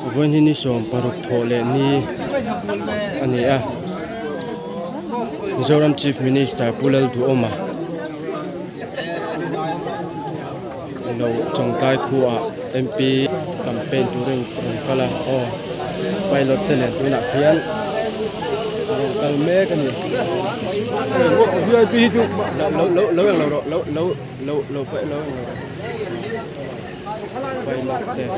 วันนี้ส่งปรุกโถเลนี่อันนี้มิโซรัม Chief Minister พูดดูออกมาเราจงใจคู่MP แคมเปญจุรินก็ละไปรถเตลตัวหนักเพี้ยนกัลเมกันนี่VIP จุเราอย่างเราไปเราไปรถเตล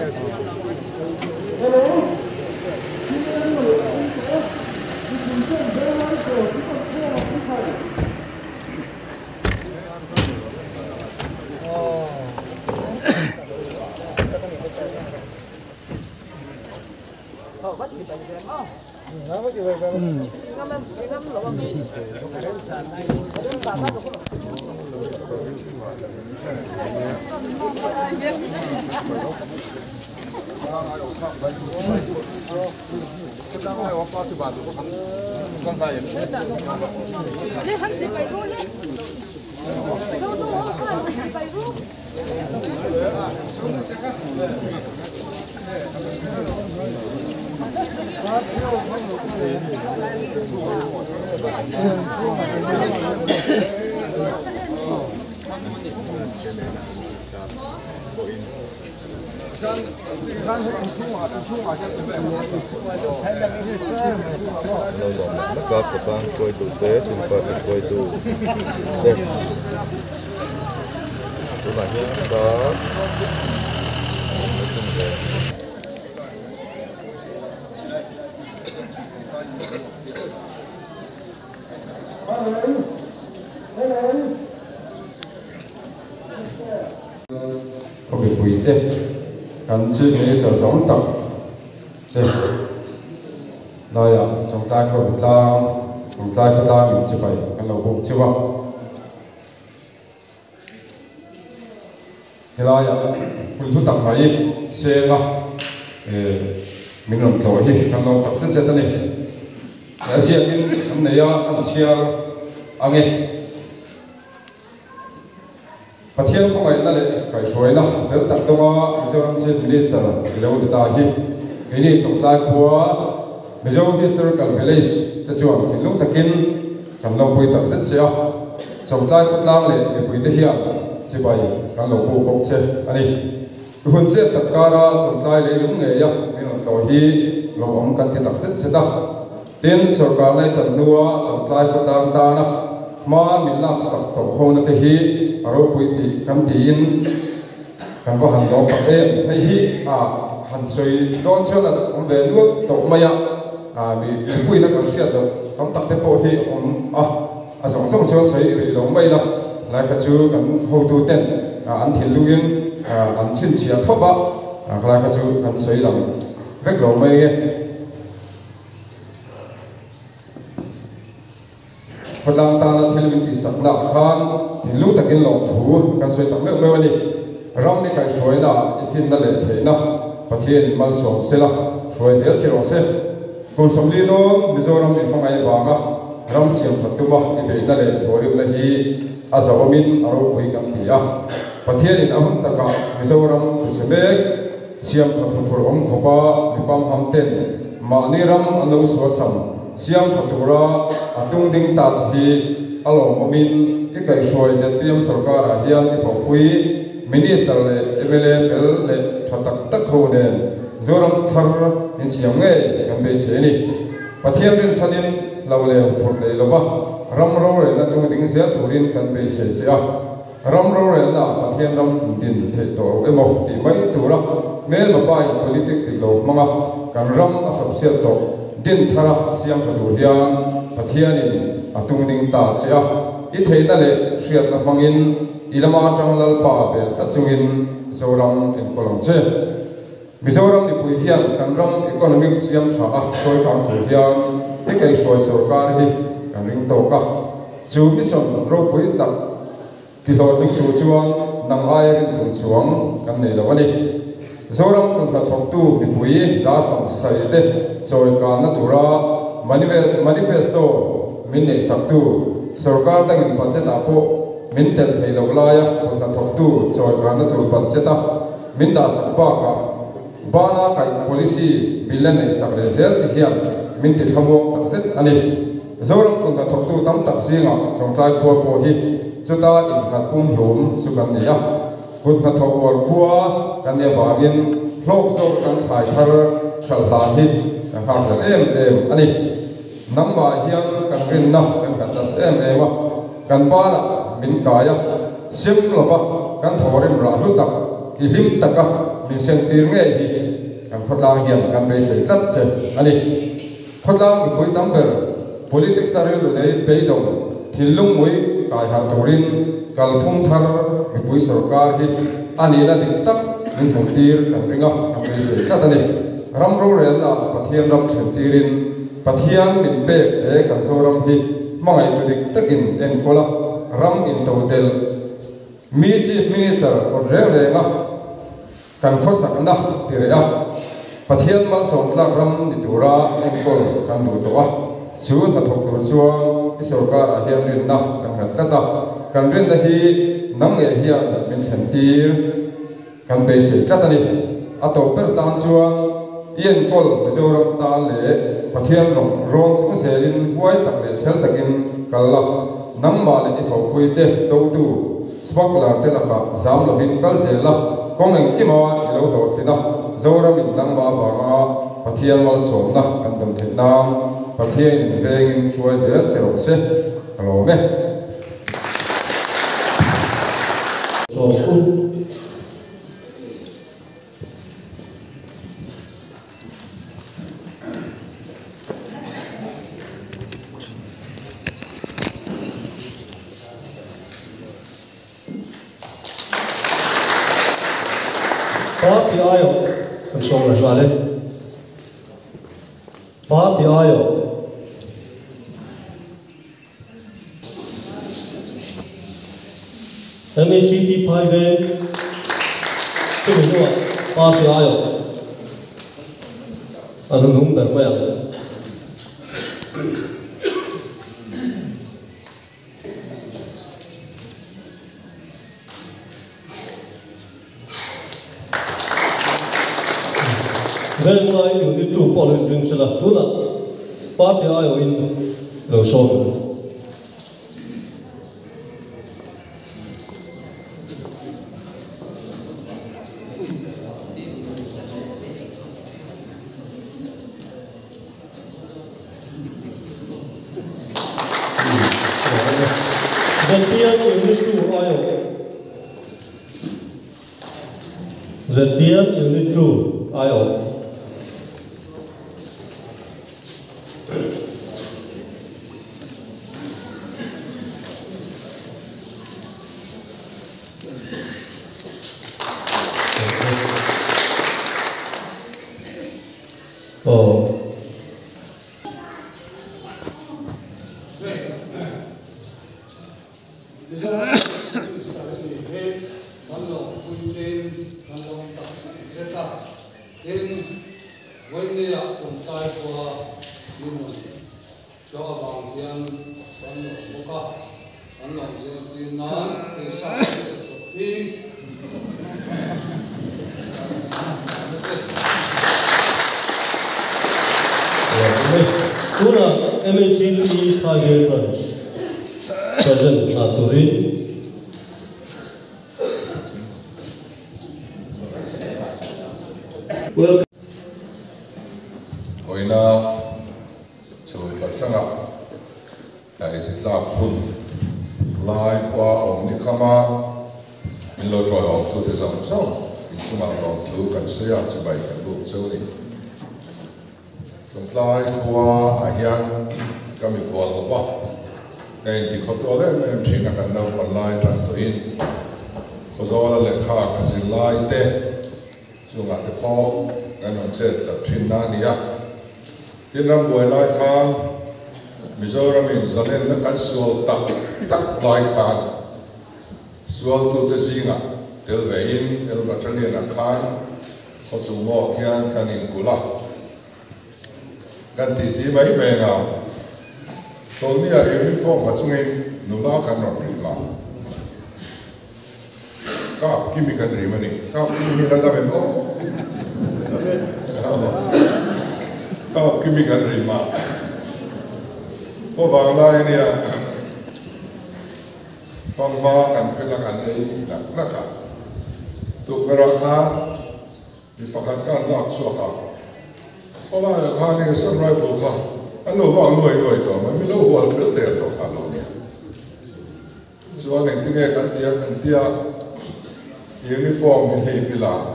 Các bạn xuôi tụ tế, chúng ta phải xuôi tụ đẹp. Các bạn nhé, đó. Có bị quỷ thế, cần suy nghĩ sở sống tập thế. Đây chúng ta không ta mình chỉ phải cái lầu bụng chưa vào. Thì là mình thu tập máy xe là mình làm tổ hi cái lầu tập sẽ thế này. Là xe mình hôm nay ăn xe ăn nghe. Và thiên không phải là cái suối nào, nếu tập trung vào Mizoram Chief Minister, lâu đi ta hi, cái này chúng ta qua Mizoram Historical Village, ta chọn thì lúc ta kinh, cầm lâu bùi tập rất xéo, chúng ta cốt lang lệ, để bùi ta hiểm, chỉ vậy, cầm lâu bùi bốc xe, anh đi, huấn sẽ tập cả ra chúng ta lấy đúng nghề ya, mình làm tàu hi, lâu ông cần thì tập rất xéo đó, tiền sở cả này chẳng nuôi, chúng ta cốt lang ta na, mà mình làm sập tàu hồ na hi, rồi bùi thì cầm tiền, cầm vào hàng đó các em hay hi, hàng sợi đón cho là ông về nước tàu mày bị bùi nó còn xiết rồi, tóm tắt thế bộ hi ông sống sấy bị lồng mày đó, lại cái chú cầm hồ tu tên, ăn thịt lưu yên, ăn chín chia thóc á, lại cái chú cầm sấy làm vết lồng mày nghe. Phần làm ta là thiên linh tỷ sắc đạo khan thì lúc ta kinh lộc thủ cái suy tập nước mơ đi ram đi cái suy là ít tin là lệ thế na và thiên mal sống sẽ là suy sẽ chỉ rồi sẽ cùng sống đi đó Mizoram thì không ai vàng á ram xiêm thật tu mà đi về là lệ thổi là hi azawamin aro bui kam ti a và thiên thì ahun ta cả Mizoram tu sẽ biết xiêm thật tu phur ông khó ba đi bám ham tên mà ni ram anh đâu xóa sầm xiêm thật tu ra tung đinh ta chỉ alo omin cái suy sẽ PM sarkar a hian đi thầu quý minister le MLA le thatak tak ho ne zoram thar in siam nge kan be se ni pathiam rin sanin law le phur le lova ram ro re na tung ding se turin kan be se se a ram ro re na pathiam ram din the to emo ti mai tu ra mel ma pai politics ti lo manga kan ram asap se to din thara siam thadu hian pathianin atung ding ta che a I thấy ta lệ suyat na mangin ilama tanglal pa bel ta chungin zoram in kolong che Mizoram ni pui hian kan ram economic siam tha a choi kan pu hian ti kai soi sarkar hi kan ring to ka chu mission ro pui tak ti lo thing tu chuan nang ai rin tu chuang kan nei lo ani zoram kun ta thok tu ni pui za sam sai de choi kan na tura manifesto min nei sak tu Sarkar tangin budget apo min tel thei lo la ya kun ta thok tu choi kan na tur budget a min da sak pa ka bana kai policy bilan nei sak le zel ti hian min ti thamok tak zet ani zoram kun ta thok tu tam tak singa songtlai khuwa po hi chuta in khat pum hlum sukan nia kun na thok war khuwa kan ne wangin hlok zo kan thai thar thal hla hi kan ha kan em ani namma hian kan rin na kan kan tas em kan bala min kaya sim lova kan thorim ra hlu tak hi lim taka min seng tir nge hi kan khotlang hian kan be sei tat che ani khotlang ki pui tamber politics saril lu dei be dong thilung mui kai har torin kal phum thar ki pui sarkar hi ani na dik tak min hong tir kan ringa kan be sei tat ani ram ro rel na pathian ram thlen tirin pathian min pe e kan zoram hi mangai tu dik takin en kola ram in totel mi chief minister or re nga kan khosak na tirea pathian mal som la ram ni tura en kol kan du to a chu na thok tur chuang i sarkar a hian rin na kan ngat ta kan rin da hi nam nge hian min thlen tir kan be se tlatani a to per tan chuang yen kol mizoram tan le pathian rong chu selin huai tak le sel takin kalla nam ma le i tho pui te do tu spak la te la ka zam la bin kal zela kong eng ki ma i lo ro ti na zoram in nam ma ba ma pathian mal som na kan dam the na pathian in vengin chuai zel chero se kalo me so ku Party ayo kan som la vale Party ayo MHCT 5 tu no Party ayo anu number ba When I you to Poland drinks la tuna Party ayo in lo som Zetian unit 2 ayo Tuna MHCT 5 branch present Naturin welcome Oina chui patsanga sai sitla phun lai kwa om ni khama lo troi om tu te zong song in chuma rom tu kan sia chibai kan bu choni chung lai kwa a hian kami kwa lo wa en ti khoto le em thina kan na pan lai tran to in khozo la le kha ka sin lai te chunga te po kan on set la thin na nia tin ram boi lai khan Mizoram in zalen na kan sual tak lai khan sual tu te singa tel vein el battalion a khan khochu mo khian kan in kula kan ti mai me nga chol ni a uniform ma chungin nula kan ron ri ma ka kimi kan ri mani ka kimi la da ben o Kau kimi kan rima. Kau bangla ini ya. Kau ma kan pelangan ini nak. Tu kerana dipakatkan nak suaka. Kau lah kan ini samurai fuka. Anu bang noi tu, tapi lu wal filter tu kalau ni. Soal yang tinggal kan dia uniform ini bila.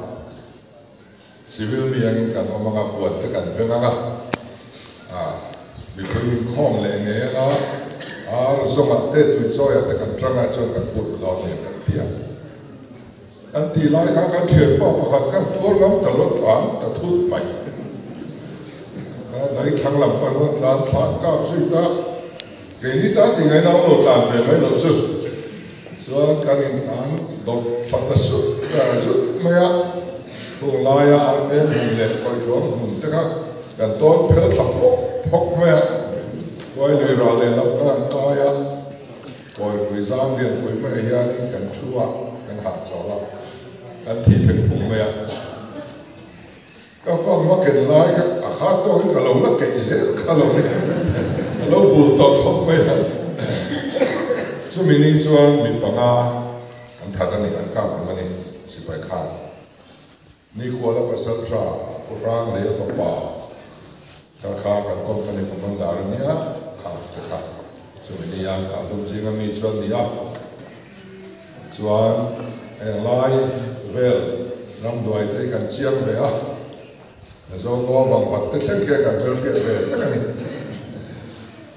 Civil mi yang kan orang mga buat tekan fengaga, bikin kong lenge nga, zongat tu joya tekan tranga joya kan put laut ni kan dia. Anti lai kan cium bawa kan tuar ngam telur kan tatut mai. Lai kang lam kan lan lan kap suita, kini tak tinggal nak lotan memang lotu. So kan insan dok fantasuk, maya. Kung laya ang net koi chuang hun teka kan ton pel sak pok me koi ni ra le lap kan kaya koi fui zam rian koi me ya ni kan chua kan ha chaw la kan thi pek phung me ka fam ma ken lai ka a kha to ka lo la ke je ka lo ni lo bul to khop me chu mini chuan mi panga an tha ta ni an ka ma ni si pai kha ni kuala pasal tra orang dia apa kakak kan company komandar ni ah kakak cuma ni yang kalau jangan ni cuan dia cuan lai vel ram dua itu kan ciam be ah so ngomong pat terus kita kan vel kan ni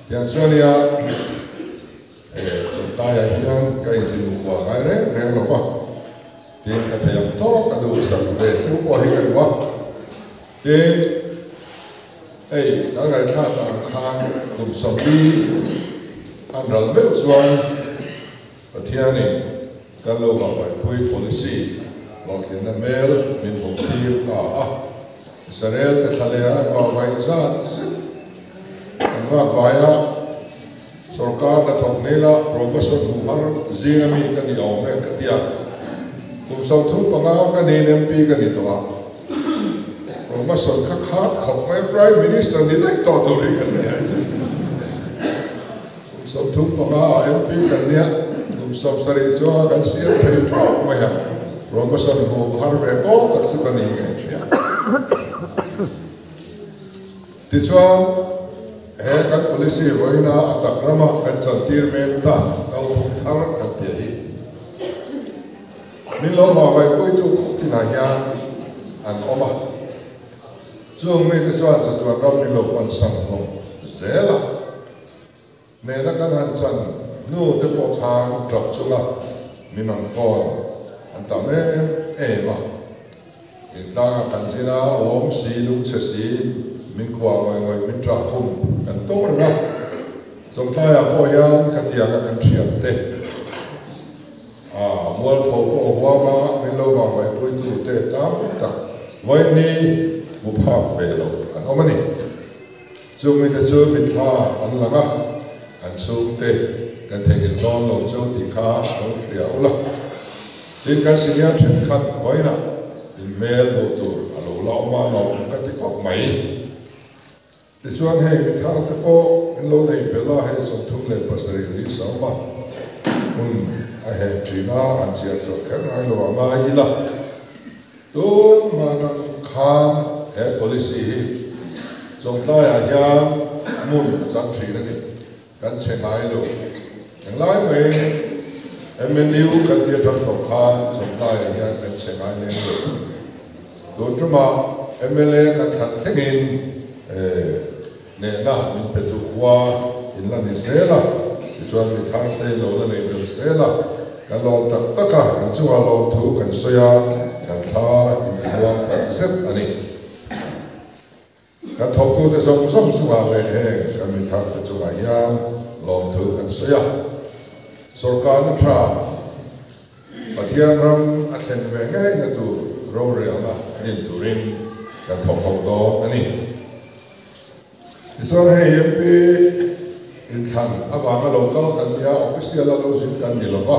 yang cuan dia contoh yang kayak di muka kan yang apa Then kata yang to kata usah về chứ không có hiện quá. Then đã ngày khác làm khang cùng sống đi anh ra biết chuan và thiên này cái lâu vào bài quay policy lọt lên là mail mình cũng tìm ta Israel cái thale ra vào bài ra và bài सरकार ने थोकनेला प्रोफेसर बुहर जिंगमी का नियम में कतिया कुमसौथु पंगाव का DNMP का नितवा प्रोफेसर का खात खप में प्राइम मिनिस्टर ने नहीं तो री करने कुमसौथु पंगाव MP का निया कुमसौसरी जो अगर सीएम थे ड्रॉप में है प्रोफेसर बुहर में बहुत तक से बनी गई तिचवा kan polisi boina atakrama kan chantir me ta kal thar katia hi milo ma vai poi tu khopina ya an oma chung me te chuan chatuan ram milo pan sang ho zela me na kan han chan nu te po khang drop chunga minon phone an ta me ma itla kan jina om si lung che si min kwa ngoi min tra khum kan to ra som thaya po yan khatia ka kan thiam te mol pho po wa ma min lo ma vai poi tu te tam ta vai ni bu pha pe lo an omani chung mi te chu min tha an langa an chung te kan thengin lon lo chu ti kha lo fria ula din kan sinia then khan voina in mel bo tu alo la ma lo ka ti khop mai Di chuan hei mi thang te po in lo nei pela hei som thum le pasari li sama a hei trina an chia cho kher ngai lo ma hi la tu ma nang kham he policy hi som ta ya hian mun chang thri na ni kan che ngai lo ang lai mai MNU kan dia thang to khan som ta ya hian kan che ngai le lo tu tuma MLA kan than thengin nè na mình phải tu qua in là ni sẽ là thì cho mình thang tây lâu là này mình sẽ là cái lòng tất tất cả những chú à lòng thu cần xoay cần tha in qua cần xét anh ấy cái thọ tu để sống sống chú à lên hè cái mình thang để chú à yam lòng thu cần xoay सरकार ने tra Patian ram atlen về ngay là tu rau rêu na in tu rin cái thọ học đó anh ấy Isor hei MP in than abanga local kan ya official lo sin kan ni lova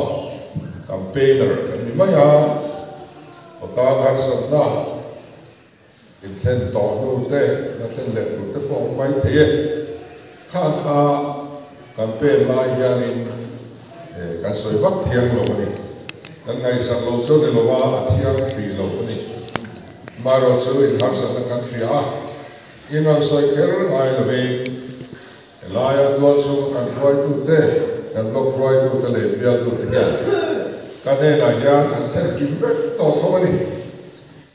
campaigner kan ni maya ota gar satna in ten to no te na ten le no te po mai the kha campaign lai hianin kan soi vak thiang lo ani kan ngai sak lo chu ne lo wa thiang thri lo ani maro chu in har sa kan thri a in ang soi ker ai lo ve lai a do chu kan roi tu te kan lo roi tu te le bia tu te hian kan ne na hian an sen kim ve to tho ani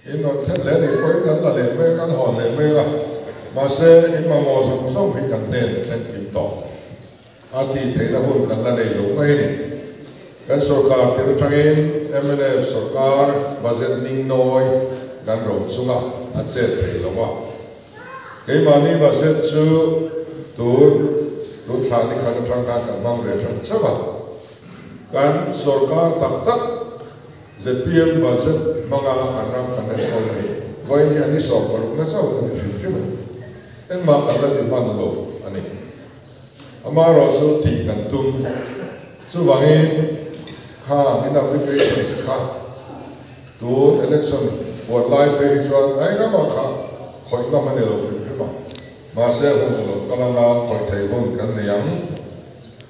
in non ten le ni koi kan la le me kan hon le me ga ma se in ma mo song hi kan ne ten kim to ati theina hun kan la nei lo mai ni kan sarkar tir tangin MNF sarkar budget ning noi kan ro chunga a che thei lo wa ke mani budget chu tur thani khan tang ka kan mang ve than chawa kan sarkar tak ZPM budget manga anam kan ko nei voi ni ani so ko na so ni film ni en ma kan la di man lo ani amaro so ti kan tum so wangin kha in application kha to election for live page one ai na ma kha khoi na mane lo film ma se ho lo kalanga khoi thai bon kan ne yang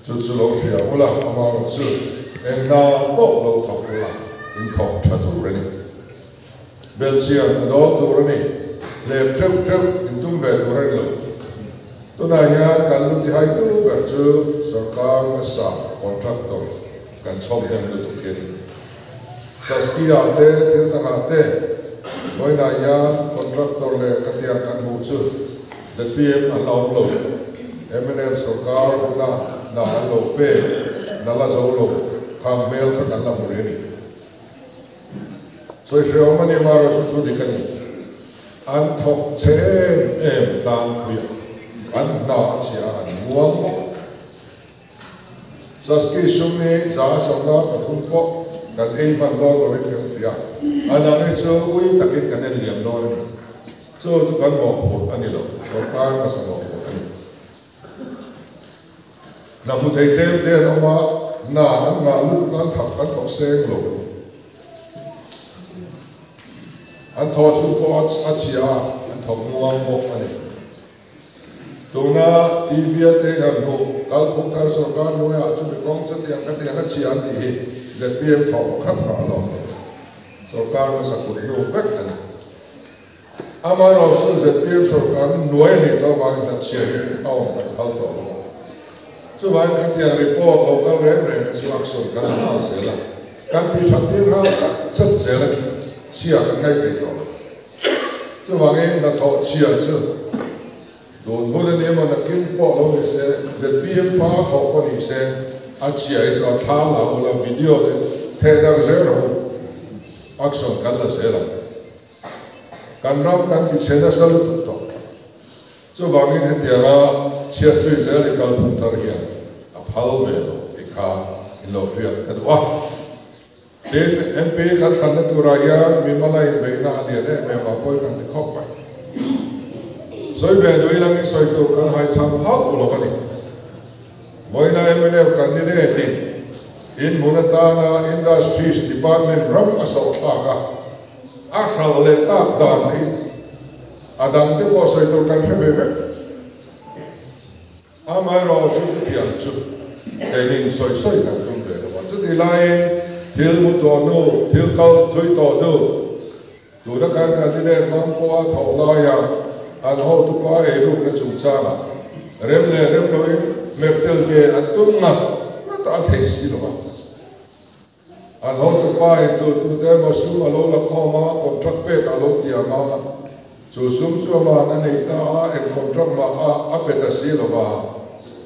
chu lo sia ola amaro so en na po lo thok la in thok tha tu re ni belgium do tu re ni le trep in tum ve tu re lo to na ya kan lu ti hai tu ver chu sarkar ma sa contractor kan chom dem lu tu ke ni saskia de til ta te moi na ya contractor le ka dia kan mu chu the pm allow lo MNF sarkar na lo pe na la zo lo khang mail ka la mu re ni so sheo mani maro chu thu di kan ni an thok chen em tang bia an na chia an muang mo saski sumni za songa pathum ko kan ei man do lo ri kan fia anang chu ui takin kan en liam do ni chu kan mo po ani lo ko ka ma sa mo po ani na mu thei tem te no ma na an ma lu kan thok seng lo ni an tho chu po a chia an thok muang mo ani tuna ivia te gan no kal puktar sarkar no ya chu kong cha te ka chia ni hi ZPM thok khat na lo sarkar ma sakut no vek ani amaro so ZPM sarkar noi ni to wa ta chia hi aw ta khal to lo chu wa ka ti report local re ka chu action kan na se la kan ti thak ti ha chat se la chia ka ngai ke to chu wa nge na tho chia chu don mo de ne ma na kin po lo ni se ZPM pa tho ko ni se a chia ai cho tha la o la video de the da zero action kan la se la kan ram kan ti che na sal tu to chu wa nge ne ti ra chia chu se le kal pu tar ya a phal ve lo e kha in lo fia ka wa den MP kan khan na tu ra ya mi mala in be na dia de me ma poi kan ti khop pai soi ve doi lang ni soi tu kan hai cham ha lo ka ni moi na MNF candidate in Monatana Industries Department ram asau tha ka a khal le ta dan ni adam de po soi tu kan phebe ve amai ro chu tiang chu tenin soi kan tum ve lo chu di lai thiếu một tổ nô thiếu câu thuê tổ nô đủ đã can đi lên mang qua thầu lo ya anh hô tụ qua ấy lúc nó trùng sa mà rem lối mẹp tel về anh tung ngặt nó ta thấy gì đâu anh hô tụ qua ấy tụ thế mà sum mà lô là kho mà contract pe cả lô tiền mà chủ sum cho mà anh ấy ta em contract mà áp pe ta xí đâu mà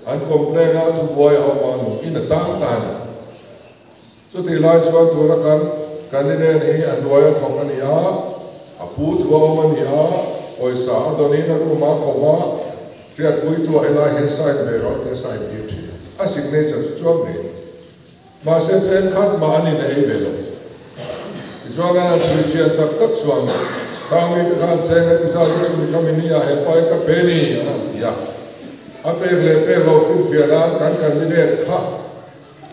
anh complain à tụ boy họ mà in là tăng ta này so ti lai chuan tu na kan ni ne ni an loya thong ani a pu thua mani a oisa doni na ru ma ko ma fiat pui tu ela he side me ro te side duty a signature chuan ne ma se chen khat ma ani nei ve lo chuan na chu chian tak chuan ta mi ta khan chen ti sa chu ni kam ni a he pai ka pe ni ya a pe le pe lo fin fia da kan ni ne kha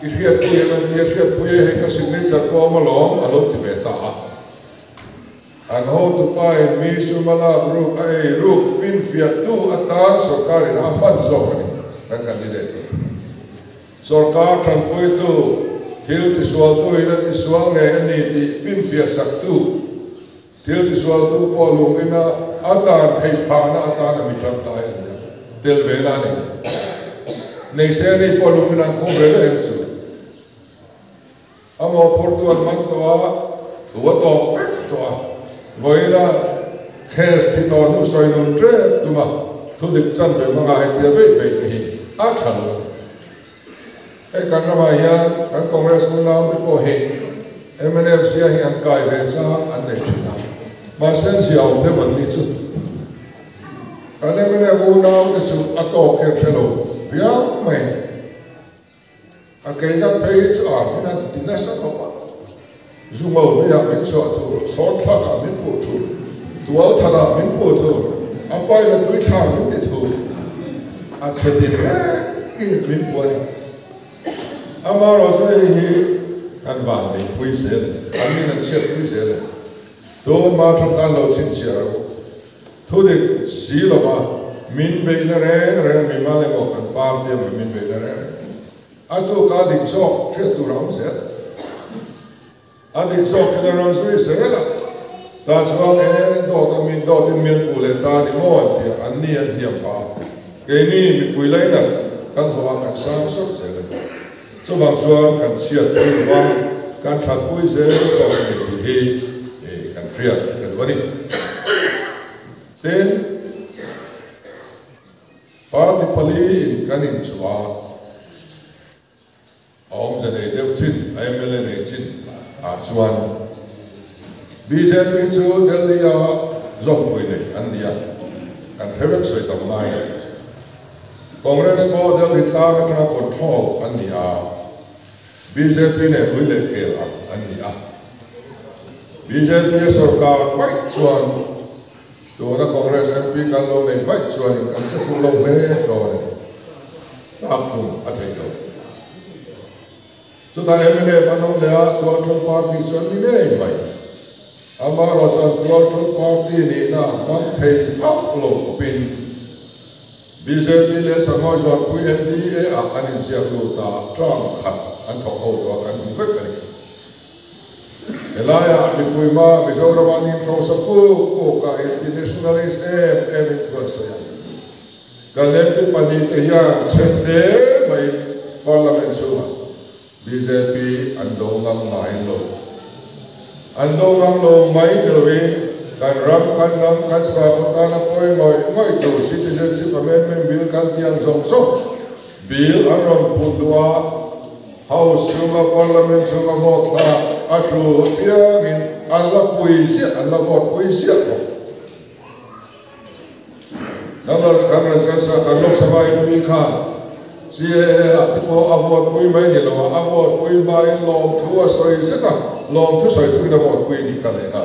Iria puye na iria puye he ka signature ko ma lo alo ti beta an ho tu pai mi sumala group ai ruk fin fia tu atan sarkar na man zo ni kan candidate sarkar tran poi tu thil ti swal tu ina ti swal nge ani ti fin fia sak tu thil ti swal tu po lung ina atan thei pha na atan mi tram ta ai tel ve na ni nei se ni po lung ina ko ve da em chu amo portuan man to a thua to pek to a voila khes ti to nu soi nu tre tuma thu dik chan ve ma ai ti ve ve ki a than lo e kan ra ma ya kan congress nu na mi po he MNF sia hi an kai ve sa an ne thina ma sen sia o de wan ni chu kan MNF u na de chu a to ke thelo via mai a ke ga page a mina dina sa ko pa zumo via min so tu so tha ga min pu tu tu au tha da min pu tu a pai la tu tha min de tu a che de re ki min pu ni ama ro so hi kan van de pui se de an min na che pui se de do ma tha kan lo chin chia ro tu de si lo ma min be na re mi ma le mo kan pa de min be na re atu ka dik so che tu ram se adik so ke na ran sui se la ta chuan e do ta min do tin min pu le ta ni mo an ti an ni an hiam pa ke ni mi pui lai na kan hoa kan sang so se la so bang chuan kan chiat pui wa kan that pui se so ni ti hi e kan fria kan wani ten party pali kan in chua om je nei deu chin MLA nei chin a chuan BJP chu Delhi a zong pui nei an dia kan thevek soi tam mai Congress mo Delhi tla ka tra control an dia BJP ne hui le ke an dia BJP sarkar kwai chuan to na Congress MP kan lo nei kwai chuan kan che fu lo le to ne ta khum a thei lo so ta MNA panom le a twelve party chuan ni nei mai ama ro san twelve party ni na man thei up lo khopin BJP le samoi zon pui NDA a anin sia lo ta tram khat an thok ho to kan khwek ani elaya mi pui ma mi zo ra mani pro sa ko ka internationalist em in to sa ya kan MP pani te ya chete mai parliament chuwa BJP ando ngam ngai lo ando ngam lo mai gelwe kan ram kan nam kan sa ta na poi moi to citizenship amendment bill kan tiang song so bill aron pudwa house chunga parliament chunga vote la atru piang in alla vote puisi ko kamar sa kan lok sabha MP kha si tipo avot pui mai ni lo avot pui mai lom thu a soi se ta lom thu soi chu da avot pui ni ka le ka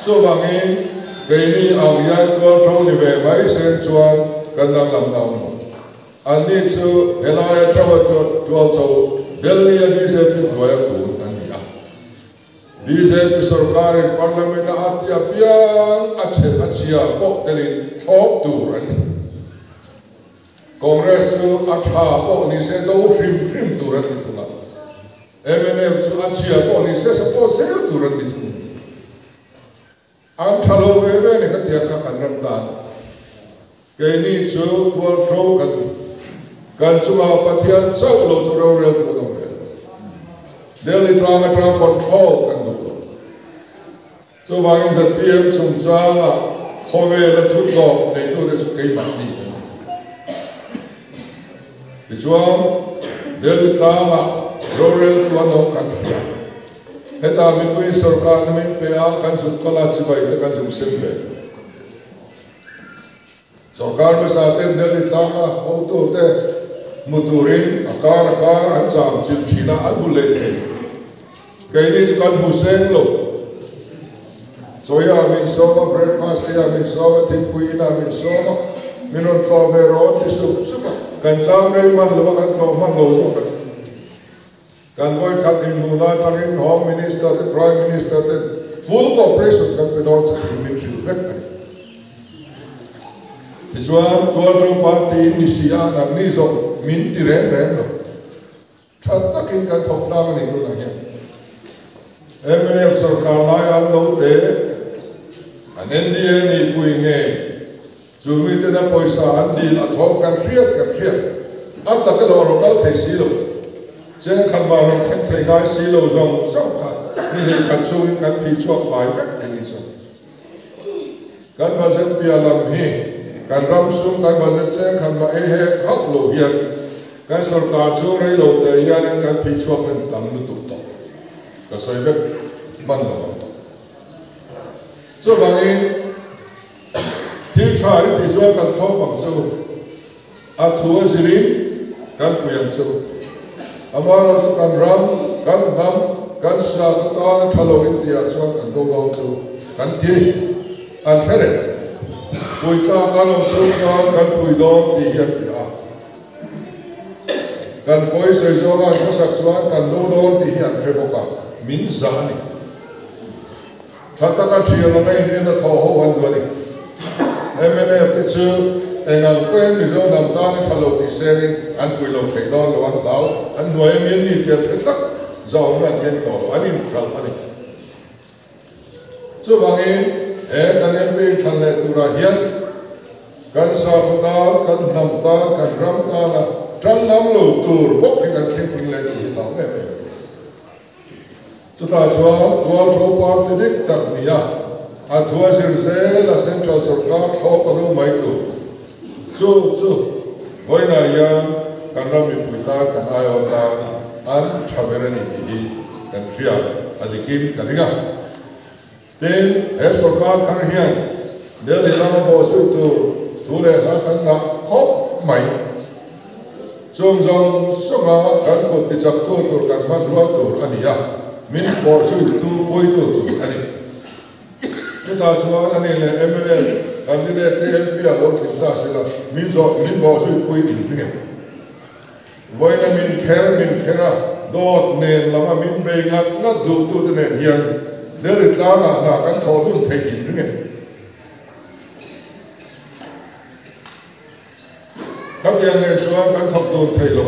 so bangin ke ni awian ko tho ni ve mai sen chuan kan dang lam dau no ani chu helai trawa to cho Delhi ani se pi boya ku ani a BJP sarkar in parliament a atia pian achia pok delin thop tu ani Congress chu atha po ni se do hrim turan ni thula MNF chu achia po ni se support se turan ni thula an thalo ve ni ka tia ka kanram dan ke ni chu twal tro kan chu ma pathian chau lo chu ro rel tu dong ve Delhi tra control kan du so wangin sa PM chung cha khove la thu ko nei tu de chu kai ma ni Iswam Delhi Tama Rural to anong country. Heta min pui sarkar namin pe a kan sum kala chibai te kan sum simbe. Sarkar me saten Delhi Tama auto te muturin akar an cham chil china abule te. Kaini kan museng lo. Soya min soma breakfast ya min soma tin pui na min soma minon trove ron ti sup kan cham rei man lo kan tho man lo so kan voi khat in mula tangin home minister the prime minister the full cooperation kan pe don cha thi min riu vek ani chuan tual party ni sia nam ni zo min ti rem lo that takin kan thok tlang ani tu na hian MNF sarkar lai an lo te an NDA ni pui nge chumi te na poisa an di la thok kan khiat at ta ka lo kal thei si lo chen khan ba ron khen thei gai si lo zong sau kha ni khan chu kan phi chuak fai vek ani so kan ba zet pia lam hi kan ram sum kan ba zet chen khan ma e he khak lo hian kan sarkar chu rei lo te yan kan phi chuak len tam lu tu to ka sai vek man lo so bangin thil thari ti chuan kan thau bang chu a thua zirin kan puyang chu amaro chu kan ram kan nam kan sa ka ta na thalo india chuan kan do dong chu kan ti an here pui ta kan om chu chuan kan pui dong ti hian fi a kan poi se zo kan ko sak chuan kan do dong ti hian fe boka min za ani thata ka thian na nei na tho ho han do ni MNF te chu engang pen ni zo nam ta ni thalo ti serin an pui lo thei don lo an lau an noi min ni tian fe thak zo na yen to an in fral ani chu bangin kan em pe than le tu ra hian kan sa ta kan nam ta kan ram ta na trăng nam lo tur bok ki kan khin ping le ti lau nge me chu ta chuan tual tho party dik tak nia a thua sir se la central sarkar tho pa do mai tu chu hoina ya kan ram mi puita kan ayo ta an thaberani ti kan fia adikin kaniga ten he sarkar kan hian del lama bo su tu le ha kan ga khop mai chung zong songa kan ko ti chak tu kan ma ruwa tu ania min bo su tu poi tu ani kita chuan ani le MLA candidate MP a lo thin da sila min bo su poi in ring voina min khera dot ne lama min be ngat na du tu ne hian del tlama na kan tho dun thei in ring các nhà này chuan kan thok dun thei lo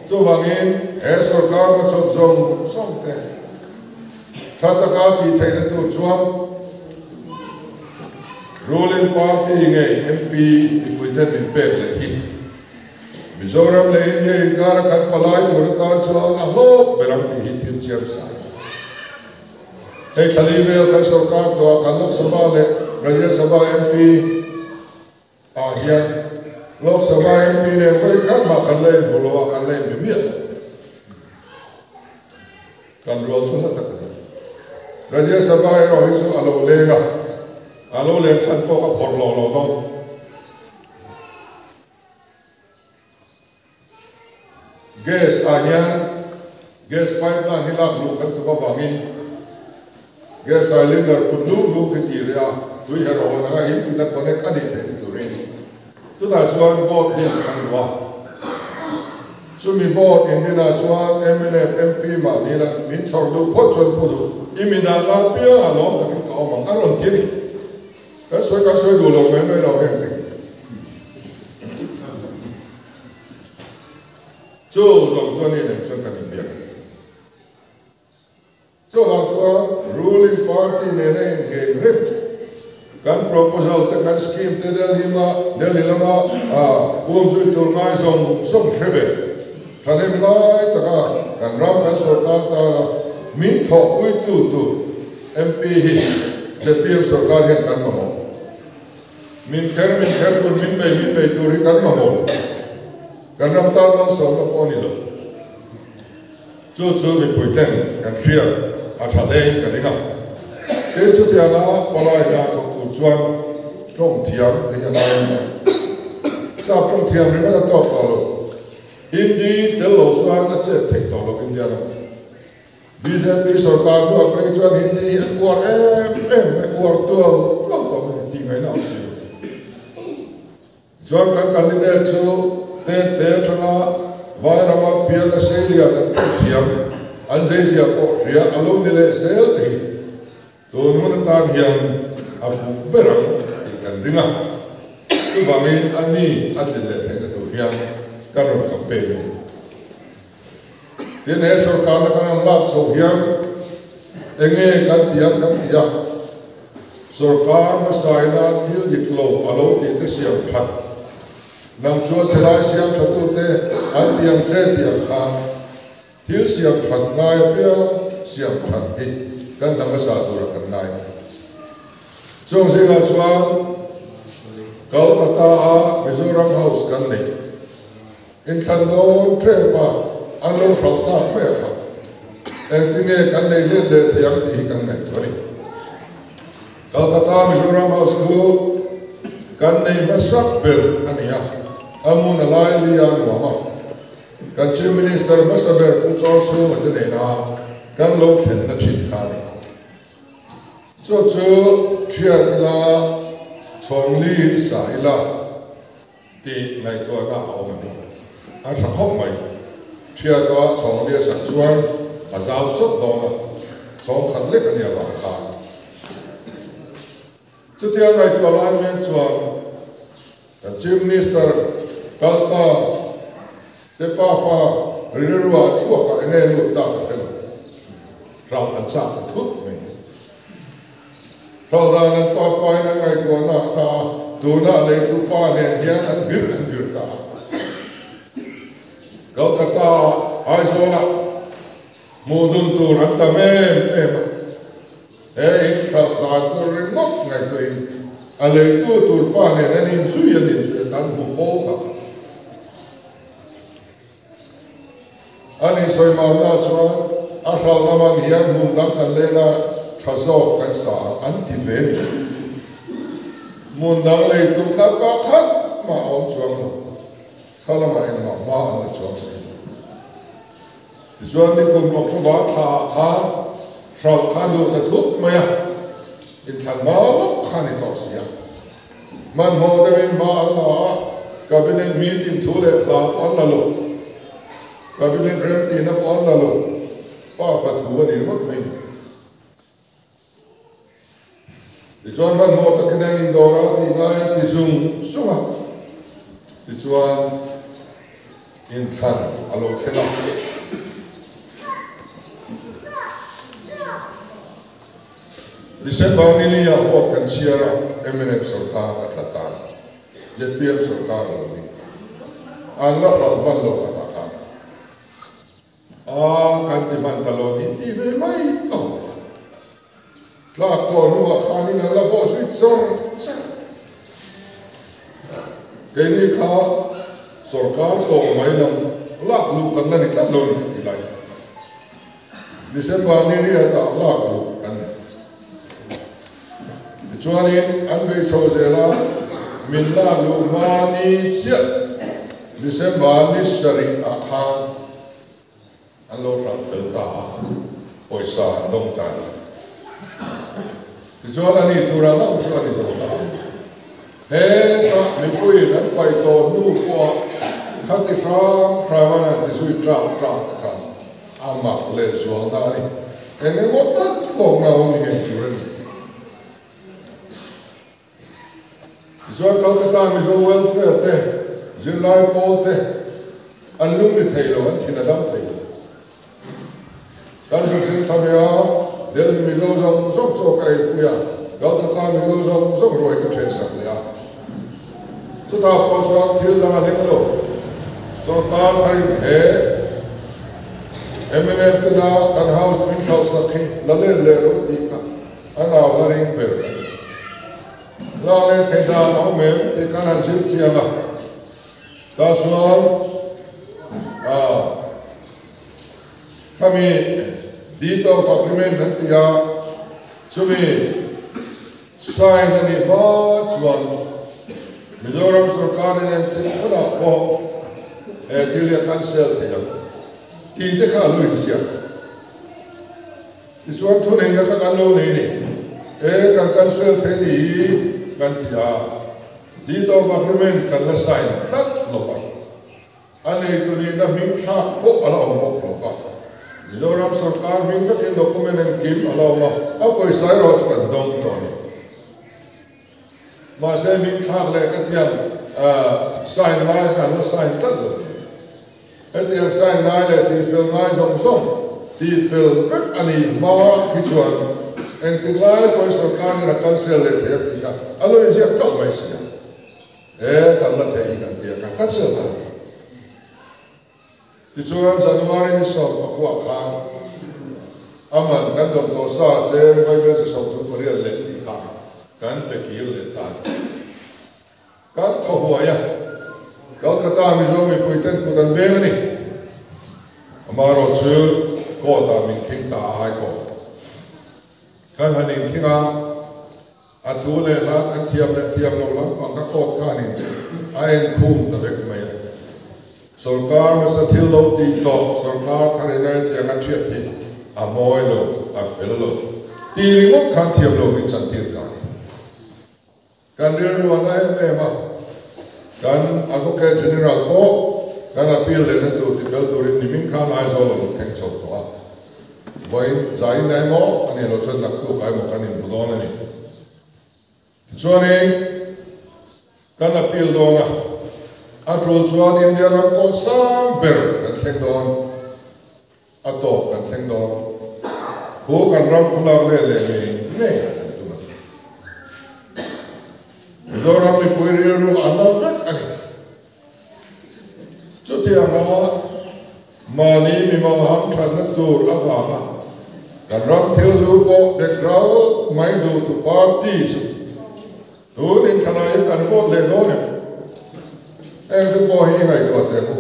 chu wangin he sarkar ma chop zong song te thata ka ti thei na tur chuan ruling party nge MP puiten min pe le hi Mizoram le India in kar kan palai tur ta chuan a lo beram ti hi thil chiam sai he khali vel kan sarkar to kan lok sabha le Rajya Sabha MP hian Lok Sabha MP ne vai khat ma kan le bolwa kan le mi mi kan rol chu ta ka Rajya Sabha ro hi chu alo le chan ko ka phor lo do gas gas pipeline hi lak lu kan tu ba wangin gas cylinder lu ki ti ria tu hi ro na ga hin na connect ani the tu ta chuan board din kan wa chu mi board in dina chuan MNF MP ma ni la min chor du pho chuan pu du imida la pia alom ta kin ka mang ka ron ti ni ka soi du lo me lo heng te chu long chuan ni ne chuan kan bia chu long chuan ruling party ne ke rep kan proposal te kan scheme te del lama zui tur ngai song kheve thanem ngai taka kan ram kan sarkar ta min tho pui tu MP hi JPM sarkar hian kan ma mo min kher tu min bei tu ri kan ma mo kan ram ta non som ta poni lo chu mi puiten kan fia a thale kan inga te chu tia na palai na chuan trong thiam te hian ai sa trong thiam ri na to to lo indi tel lo chuan na che thei to lo india na BJP sarkar no ka chuan hindi hian war war to me ti ngai na si chuan kan candidate chu te thana vai rama pia ka selia na thiam an zai zia ko ria alo ni le sel te to nu ta hiam afu berang kan ringa tu bangin ani atle le te to hiam karon campaign ni tin he sarkar na kan la so hiam enge kan tiam kan ya sarkar ma saina til diklo alo te siam that nam chua chela siam thatu te an tiam che tiam kha til siam that ngai pia siam that hi kan nam sa tu ra kan ngai chong se ga chua Kolkata a Mizoram House kan nei in than don tre pa an lo rau ta pe kha tine kan nei le thiam ti kan ngai thori Kolkata Mizoram House ku kan nei masak bel ania amun alai lian wa ma kan chief minister masaber pu chaw su ma de na kan lo thlen na thin kha ni chu thia tila chongli sa ila ti ngai to na au ma ni a tha khop mai thia to chongli sa chuan a zau sot do na chong khat le kan ya ba kha chu tia ngai to lai men chuan chief minister kalta te pa fa rirua thua ka ene lu ta ka helo rau an cha thut mai rau da nan pa ko ina ngai to na ta tu na le tu pa ne hian an vir ta Kolkata ai zona mudun tu ran ta mem in rau da tu rimok ngai to in ale tu pa ne ni su ya ni su tan bu fo ka ani soi mau na chuan a hral laman hian mum dang kan lela thazo kan sa an ti ve ni mun dang le tum na pa khat ma om chuang no khalama en ma an chuang si chuan ni kum nok thwa kha hral kha du ta thuk maya in than ma lo kha ni to sia man mo de in ma la cabinet meeting thule la on la lo cabinet remti na on la lo pa fathu ni mot mai ni chuan man mo ta kenan in dora ti ngai ti sung sunga ti chuan in than alo khela December ni liya hot kan siara MNF sarkar atlata JPM sarkar ni Allah rabban lo kata kan ti man taloni ti ve mai tla to nu khani na la bo swit sor keni kha sarkar to mai lam la lu kan na ni kan lo ni ti lai December ni liya ta la lu kan chuanin an rei chho zela min la lu mani chia December ni sari akhan an lo ran fel ta poisa dong ta chuan ani tura ma chuan ni ta he ta mi pui an pai to nu ko khati frawana ti sui tra ta ama le sual na ni ene mo ta lo na ni ge chuan Zoal Kolkata Mizo welfare te, Zilai Pol te, an lung ni thei lo an thina dam thei. Kan sin samya Delhi Mizo zong chok ai puya, Kolkata Mizo zong roi ka che sak ya. So ta pa so thil dama leng lo. Sarkar harin he MNF na kan house min shal sakhi lale le ro di ka ana laring per. Lale theda no mem te kana jir chianga ta sual kami dito agreement nantia chumi sign ani ba chuan Mizoram sarkar ne te khona ko thilia cancel thaya ki te kha lu sia iswan thu nei na ka kan lo nei ni kan cancel thedi kan tia dito agreement kan la sign that lo pa ane tu ni na min tha ko ala mo ko pa Mizoram sarkar min ka kin document en kim alawa apoi sai ro kan dong to ni ma se min thak le ka tiam sign mai kan la sign tat lo etiam sign nai le ti fil ngai song song ti fil kat ani ma hi chuan en ti lai poi sarkar ni kan sel le the ti ya alo ni je ka mai sia kan la the kan ti kan sel la ti chuan January ni so pakwa khan aman kan dom to sa che mai be se so tu parial le ti kha kan pe ki le ta kan tho huwa ya Calcutta mi zo mi puiten kudan be ni amaro chu ko ta min king ta hai ko kan hanin kinga atu le la kan tiam lo lam pa ka ko khanin ain khum ta vek mai Sarkar masa thillo ti to sarkar tharina te nga thiat hi a moi lo a fel lo ti ringot khan thiam lo min chan tir ta ni kan rir ru ana me ma kan advocate general po kan appeal le na tu ti fel tu rin ni min khan ai zo lo theng chok to a voi zai nai mo ani lo chen nak tu kai mo kan in budon ani chuanin kan appeal do na Atul chuan India ram ko sam ber kan theng don atop kan theng don ko kan ram kulang le me kan tu na zoram ni poiri ru anam vet ani chuti anga mani mi ma ham than na tur aga kan ram thil lu ko de grau mai du tu party su tu din khana yu kan vote le do ne em tu bo hi ngai tu te ku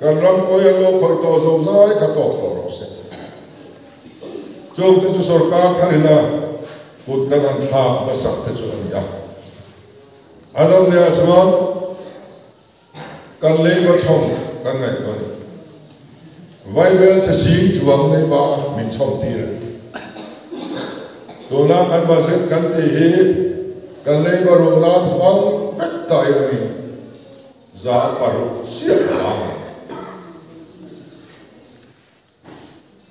kan ram ko ya lo khoi to zo zai ka to ro se chung tu sarkar tharina put kan an tha ba sak te chu ani ya adam le chuan kan le ba chom kan ngai to ni vai bel che sing chuang le ba min chom ti ra to na kan ba zet kan te hi kan le ba ro na bang vet tai ra ni za paru siap lama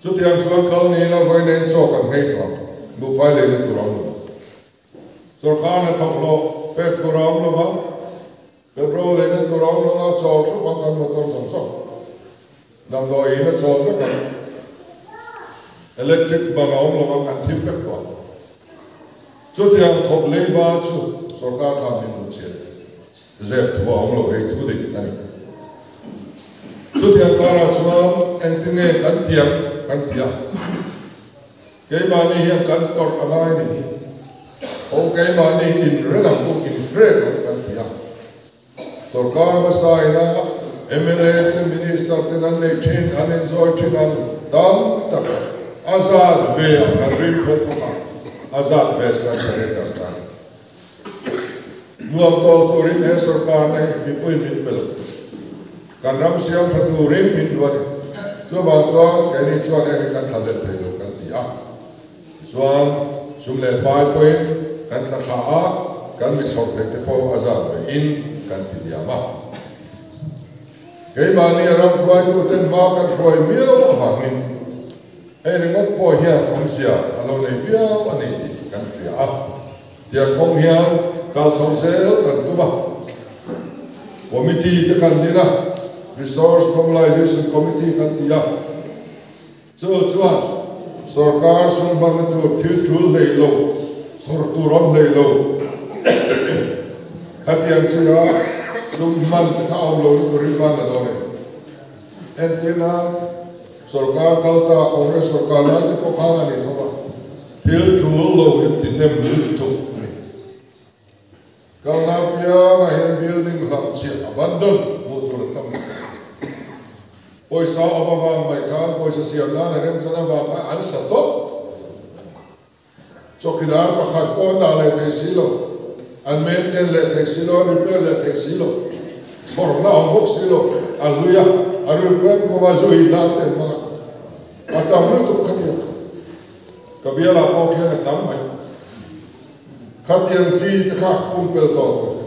Chutiang suan kal ni la vai nen chokan ngai to bu fai le tu ram lo sarkar na thok lo pe tu ram lo ba petrol le tu ram lo na chol chu ba kan motor som som nam do i na chol ka electric ba ram lo ba kan thip ka to Chutiang khop le ba chu sarkar kha min lu che Zep tu ang lo hei tu dik nani. Tu tiang kara chuan entine kan tiang. Kei mani hiang kan tor angai ni. O kei mani in renam bu in fred kan tiang. Sarkar masai na MLA te minister te nan nei chin an enjoy chin an dam tak. Azad ve kan rim ko pa. Azad ve kan surrender tani. Nuam tol turin he sarkar ne mi pui min pelo kan ram siam thatu rim min duani chu ban chuan keni chuan he kan thale thei lo kan tia chuan chumle pai pui kan tha tha a kan mi chok thei te po azan ve in kan ti dia ma kei mani ram frai tu ten ma kan frai miao awangin he ringot po hian om sia alo nei miao ani ti kan fria a dia kong hian Kal Sel kan tuba committee te kan dina resource mobilization committee kan tia chuan sarkar sun ban tu thil thul lei lo sor tu rom lei lo khatiang chira sum man ta om lo tu ri ban la do ne entina sarkar kalta congress sarkar la te ko khana ni thoba thil thul lo tin nem lut tu Kalnapia ngayon building lam siya abandon motor tam. Poisa ababang may kan poisa siya na rem sana ba an sa to. Chokidar pakhat po na le te silo. An maintain le te silo repair le te silo. Sorna ambok silo. Aluya arul pen ko bazui nate mga. Atam lutuk katiya. Kabiala po kaya tam may. Khatiang chi te kha kumpel to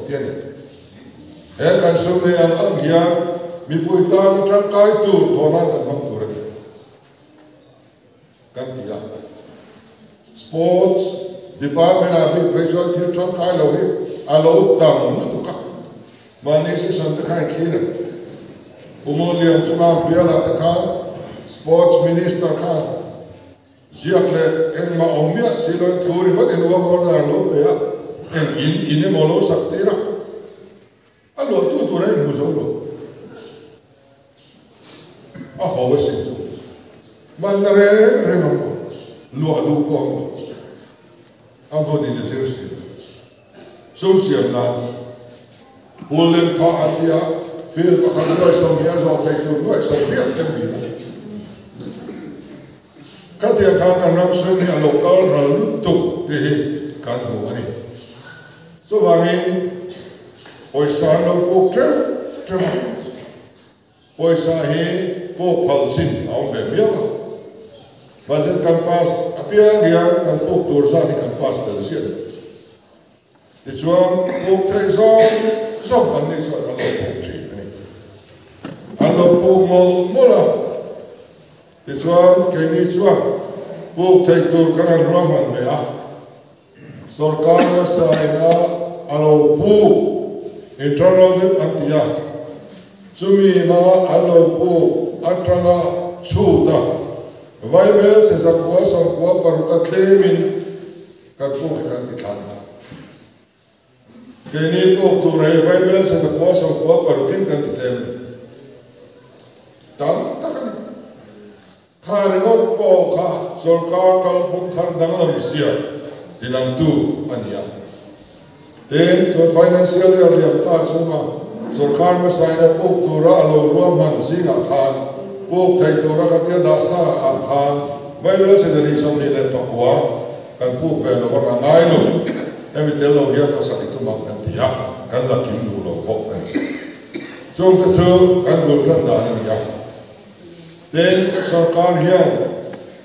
tiani he kan sum ne am ang hian mi pui ta na tram kai tu thona kan bang tu re sports department a big visual thil thon khai lo hi alo tam nu tu ka mani se san ta khai khina umolian chuna biala ta kha sports minister kha ziakle en ma omia siloi thuri bat en wa bor dar lo ya en in molo saktira alo tu rai mu zo lo a ho se zo man re no lo adu ko abodi de zersi so siam na holen pa atia feel pa kan lo so mia zo pe tu lo so mia tem bi katia ka kan ram so ni local ral tu de kan ho ani so wangi oi sa no po tre oi sa he po phal sin au ve mia Bazen kan pas apia dia kan pok tur sa di kan pas tel sia. Di chuan pok thai so an ni so kan lo pok chi ni. An lo pok mola. Di chuan ke ni chuan pok thai tur kan an ram an be a. Sarkar wa sa ina alo pok internal dip an tia. Chumi na alo pok atranga chuda. Bible says a kuwa sang kuwa paruka klemin katpo kan dikhani. Kini po turai Bible says a kuwa sang kuwa parukin kan dikhani. Tam takani. Khani not po kha sarkar kal phum thar danglam sia dinam tu ania. Then to financial area ta chuma sarkar ma saina po tura lo ruaman singa khan Pok thai tu ra katia da sa am khan Bible se dali som ni le to kwa kan pok ve lo ra nai lo emi tel lo ya ta sa tu mak kan tia kan la kim du lo pok ani chom ta chu kan lu tan da ni ya ten sarkar hian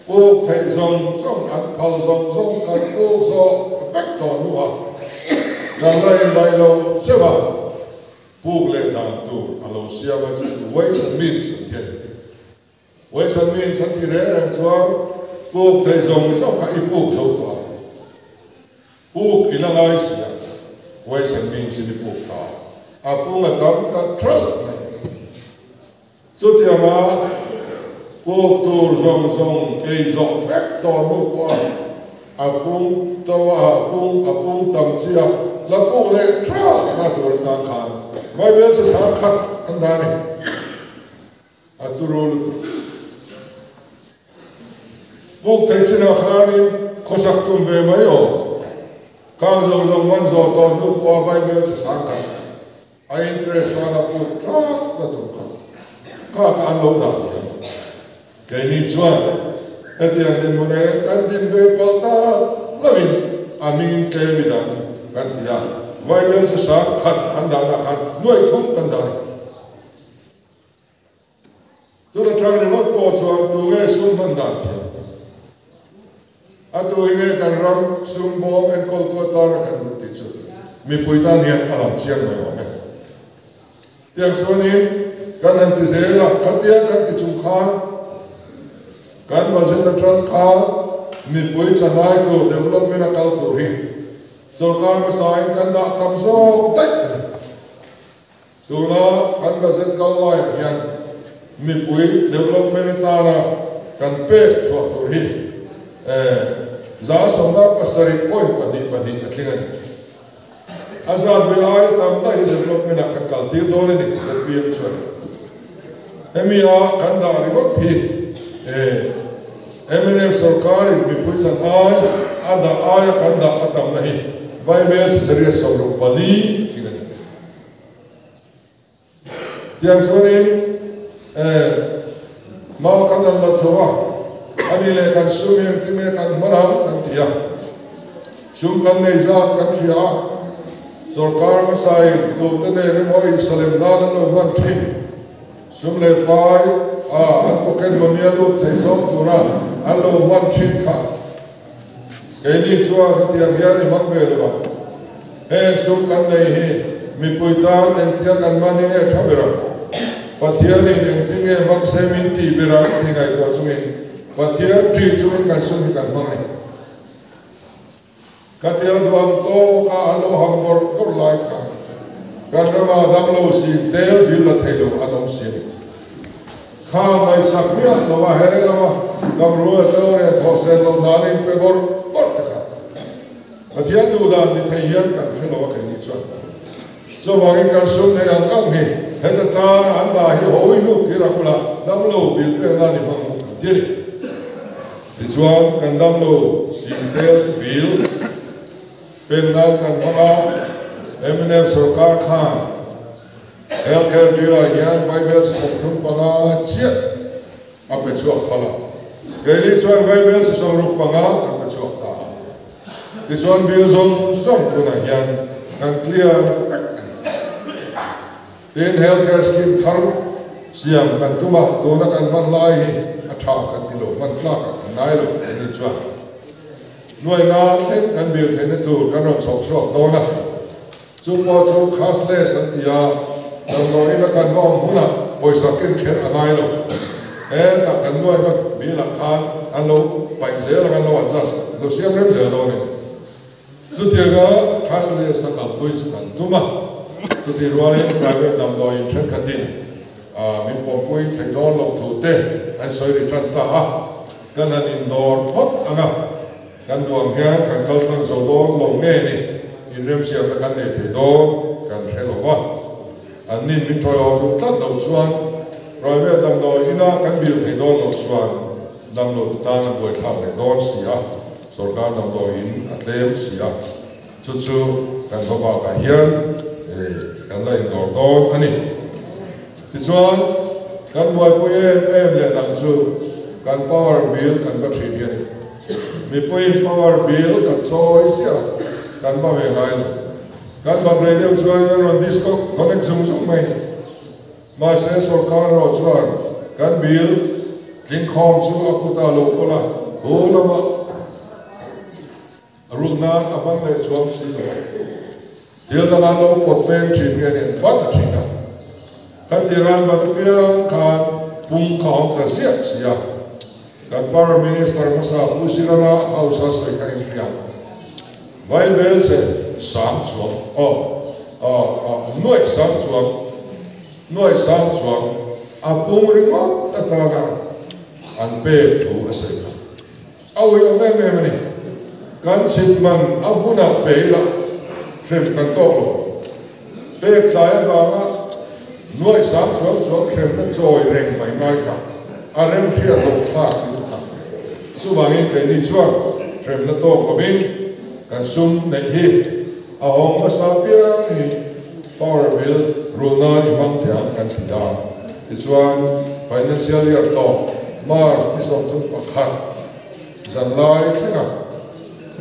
pok thai zong an phal zong kan pok so tak to nu wa kan lai lo se ba pok le dan tu alo sia ba chu ways and means and Ways and means at the rare and chuan pok thai zong so ka I pok so to pok ilangai sia ways and means in pok ta apung atam ta tral so ti ama pok tur zong e zong vek to no ko apung tawa apung tam chia la pok le tral na tur ta khan vai vel se sa khat andani aturol Pok thai china khanin khosak tum ve mai o kang zong man zo to nu kwa vai mel se sang ka a interest ana pok tra la tum ka an lo na ke ni chuan etiang din mo ne kan din ve pal ta lavin amin te midam kan ya vai mel se sang khat an da na khat noi thum kan da ni to the travel not po chuan tu nge sum ban da thi Atu inge kan ram sumbo en kol to tar kan ruti chu mi puita ni alam chiang mai o me tiang chuanin kan an ti zela katia kan ti chung khan kan ba zeta tran kha mi pui chanai to development akal to hi sarkar ma sai kan da tam so dai tu na kan ba zet kal lai hian mi pui development ta na kan pe chwa to hi za songa pasari point padi atlingani azar bi ai tam da development akal ti dole ni pm chori emia kanda ri got hi MNF sarkar mi puichan ai ada aya kanda atam nahi vai mel se seria sobre pali atlingani diang chori ma kanda la chawa Ani le kan sumir ti me kan maram kan tia sum kan nei zat kan sia sarkar ma sai to te ne re moi salem dan no man thin sum le pai an to ken monia lu te zo tura allo man thin kha ke ni chua ti ang ya ni mak me le ba sum kan nei hi mi puitan en tia kan mani e thabera pathiani en ti me mak se min ti bera ti ngai to chumi But here, tree chewing can soon become money. katia duam to ka alo hambor kor lai kha kan ma dam lo si te bil la thelo anom si kha mai sak mi lo ma here la ma kam ru to re tho se lo danin pe bor bor ta kha katia du dan ni thaiyan kan fe lo ka ni chuan so wa in ka sum ne ang ang hi heta ta an ba hi ho wi nu ki ra kula dam lo bil pe na ni bang ti ti chuan kan dam lo si te bil pen dan kan ma Eminem Sarkar Khan healthcare dira yan Bible se thum panga chiat ape chuak pala keli chuan Bible se soruk panga ape chuak ta ti chuan bil zong zong kuna yan kan clear tin healthcare scheme thar siam kan tuma dona kan man lai atha kan tilo man tla kan nai lo ni chuan nuai na sen kan bil thene tur kan ron sok sok dona Chupo chu cashless an tia no ina kan gom huna poisa kin kher anai lo ta kan noi ba bi la khan alo pai zel kan lo adjust lo siam rem zel do ni chu tia ga cashless ka poi chu kan tuma chu ti ruale private dam do in thren khatin min pom poi thai don lo thu te an soi ri tran ta ha kan an in dor hot anga kan duang nga kan kal tang zo don lo nge ni in rem siam na kan ne the do kan thelo wa an nin min troi on lu tat lo chuan roi ve dam do ina kan bil the do lo chuan dam lo ta na boi thap le don sia sarkar dam do in atlem sia chu chu kan ho ba ka hian kan la in do don ani ti chuan kan boi poi em le dam chu kan power bill kan ba thri ni ani mi poi power bill ka choi sia kan ba me ngai kan ba radio chuan ron disco connect zum zum mai ma se sarkar ro chuan kan bill kin khom chu akuta lo kola kola ma rugna apang le chuang si lo dil da lo pot men thin nge nen pa ta thina kan diran ba piang kan pung khom ta sia sia kan par minister masa usirana hausa sai ka infiam Bible se sang chuang nuai sang chuang apung ringot tatana an pe thu asai awi ame me mani kan chit man ahuna pe la frem kan to lo pe thlai ba ma nuai sang chuang frem na choi reng mai ngai ka arem khia lo thla su bangin pe ni chuang frem na to ko bin kan sum nei hi a hong ma sa pia ni power bill runa ni mang tiang kan tia ti chuan financial year to March ni som thum pakhat zan lai thenga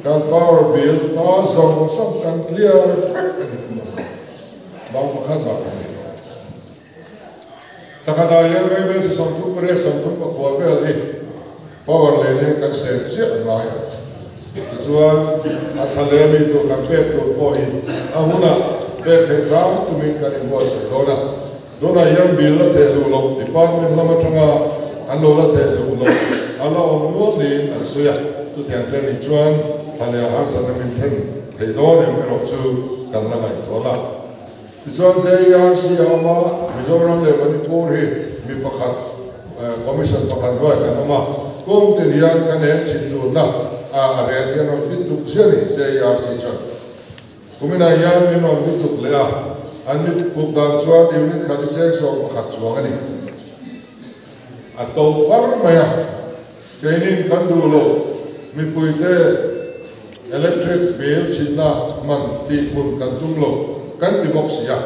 kan power bill pa zong som kan clear ba pakhat ba ni sakada yan mai be som thum pre som thum pa kwa be li power le ne kan se chi lai chuan a thalemi tu kan pe tu poi a huna pe the ram tu min kan invoice dona yan bill la the lu lo department lama thanga an lo la the lu lo ala om nu ni an suya tu thian te ni chuan thale har san min then thei don em ro chu kan la mai to la chuan se yar si ama mizoram le manipur hi mi pakhat commission pakhat roi kan ama kom te lian kan hem chin tu na red yan on bituk seri JR sichuan kumina yan min on bituk lea an mit puk dan chuan unit khati chek so khat chuang ani ato far maya keinin kan du lo mi puite electric bill china man ti pun kan tum lo kan ti box ya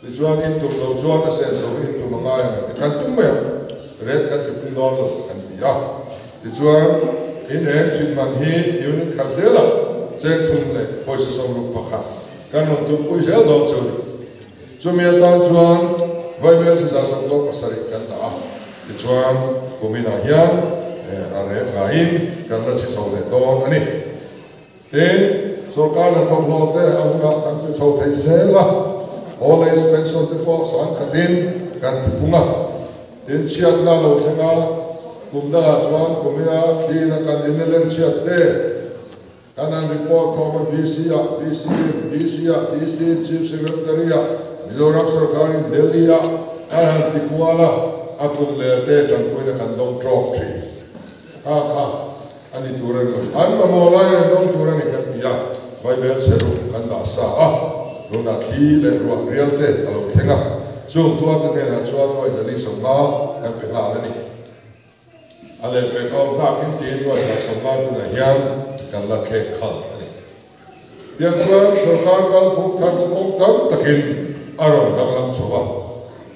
ti chuan in tum lo chuan a sen so in tum nga ya kan tum me red kan ti pun don lo kan ti ya ti chuan in em sin man hi unit khazela check thum le poisa som ru pakha kan on tu poisa do chori chumia tan chuan Bible se sa som do pasari kan da ti chuan kumina hian are ngain kan da chi so le don ani tin sarkar na thok lo te auna kan ti so thai se la all expenses te po san khatin kan ti punga tin chiat na lo thenga kumda chuan kumina khi na kan inelen chiat te kanan report koma VC DC Chief Secretary Mizoram Sarkari Delhi kanan tikuala akun lete tangkuina kandong drop tree ani turan an mamolai dong turan ikan dia Bible seru kanda sa runa thi le ruang realte alo khenga chung tua te ne na chuan noi dali songa kan pe ha lani ale pe ko da kin tin noi da songa tu na hian kan la khe khal ani tiang chuan sarkar kal phuk thak chok tam takin aron dang lam chowa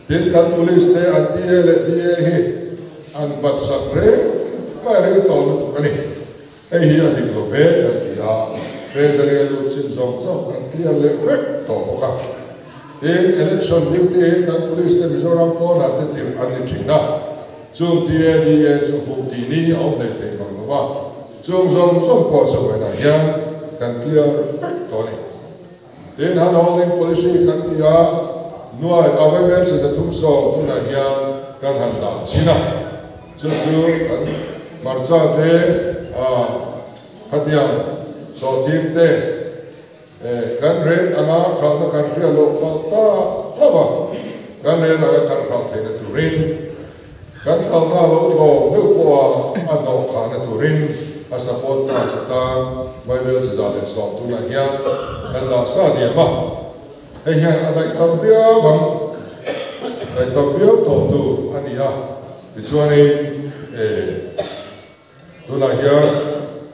tin kan police te an ti le ti hi an bat sakre ma re to lu ani ei hi ani lo ve kan ti ya treasury lu chin zong zong kan ti le vek to ka in election duty in kan police te Mizoram ko na te tim ani thina chung ti chu bu ti ni au le te bang wa chung zong song po so na hian kan clear vek to ni in han holding policy kan ti ya nuai government se thum so tu na hian kan han da china chu kan marcha te hatiam so tim te kan ren ana khal da kan ria lo palta haba kan ren aga kan khal the na turin kan khal na lo tho de po ano kha na turin a support na satan bible se da le so tu na hian kan da sa dia ma ei hian adai tam bia bang dai tam bia to tu ania ti chuani tu na hian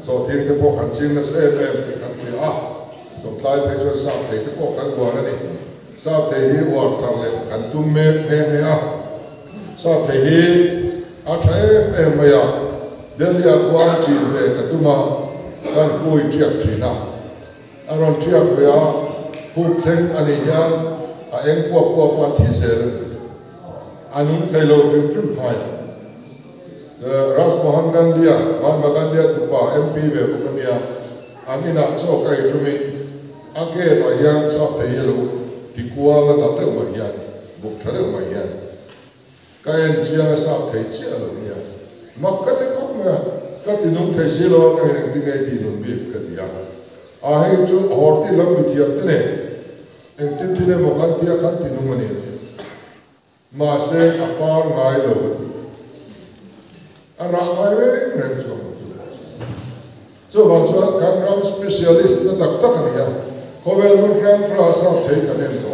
so tim te po kan sing na se te kan fi so tlai pe chuan sa te te po kan gwa na ni sa te hi wa thang le kan tum me ne sa te hi a thai ma ya del ya kwa chi ve ka tuma kan koi tiak thina aron tiak ve a hu theng ani yan a eng po thi se anun thailo fim phai Ras Mohan Gandhi Mahatma Gandhi tupa MP ve bukania anina cho kai tumin ake ta hian sa te yelo tikuala na le ma hian buk thale ma hian kain chia sa te chia lo nia makka te khop ma ka ti num the si lo ka ne ti ngai ti num bi ka ti ya a he chu hor ti lam bi thiam te ne en ti ti ne mo kan ti kan ti num ne ma se apar ngai lo ti ara ngai re ren so was kan ram specialist na tak tak ania Kovel mun fram fra sa thei kan em to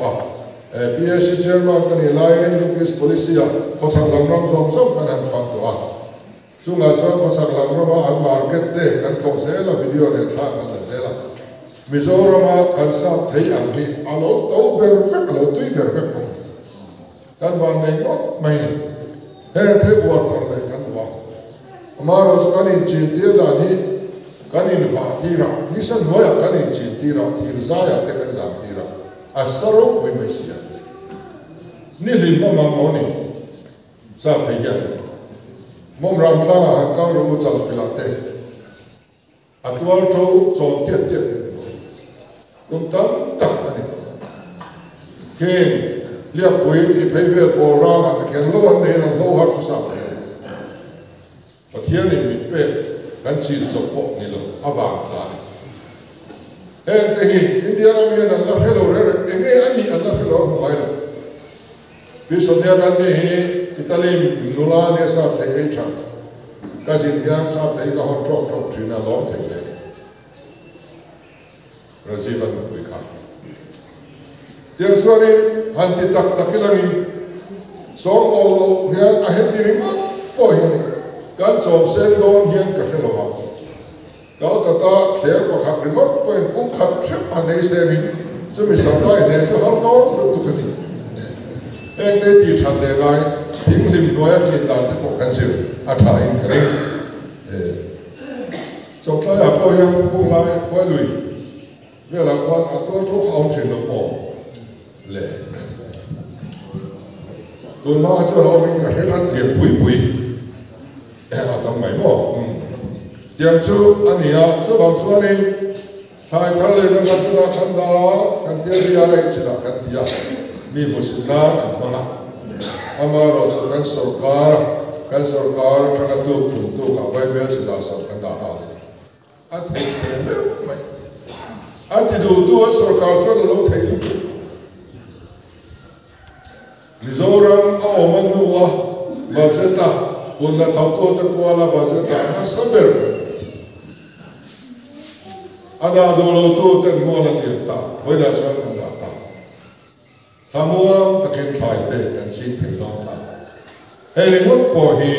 PSC chairman kan line Lucas policia ko sang lam ram som kan an fam to chunga cho ko sang lam ram an market te kan ko se la video ne tha kan la se la Mizoram kan sa thei ang hi alo to perfect lo tui perfect ko kan wa nei not mai ni he te war thar le kan wa amaros kan in chi dia da ni kanin va tira nisan noya kanin chi tira tirzaya te kan jam tira asaro we mesia ni limba ma moni sa thaiya mom ram thanga han kam ro chal filate atwal tho chon tiet kum tam tak ani to ke lia poi ti phebe ko rama te ken lo an ne lo har tu sa te pathian ni mi pe kan chi chopo ni lo awang thani en te hi india na mi na la hello re enge ani ala hello mai lo bi sonia kan ni italy nula ne sa te e tha ka jin ya sa te ka hot trop trina lo te ne rajivan pui kha dia suani hanti tak takilani song olo hian a hendi ringa po hian kan chom sen don hian ka helo wa Calcutta clear pa khat ringa po en kum khat thep anei se min chumi sa kai ne chu har no tu khani en te ti than le ngai thing lim noya chin dan te po kan sil a tha in khani chok lai a po hian kum lai po lui ve la kwan a to thu haun thin lo po le tôi nói cho nó mình cả cái ăn tiệc bụi ở trong máy mỏ tiệm chú anh nhỉ chú bảo chú anh thay khăn lên nó cho nó khăn đó khăn tiết đi ai chỉ là khăn tiết mi một sự na thằng bằng ama rồi chú khăn sầu cá thằng tu cả vay bèo chỉ là sầu khăn đá a thei te me mai a ti du tu a sarkar chuan lo thei lu Mizoram a oman nuwa bazeta kunna thauto ta kwala bazeta na saber ada dolo tu ten mola nirta hoina chuan anda ta samuam takin thai te kan chi thei don ta hei ngot po hi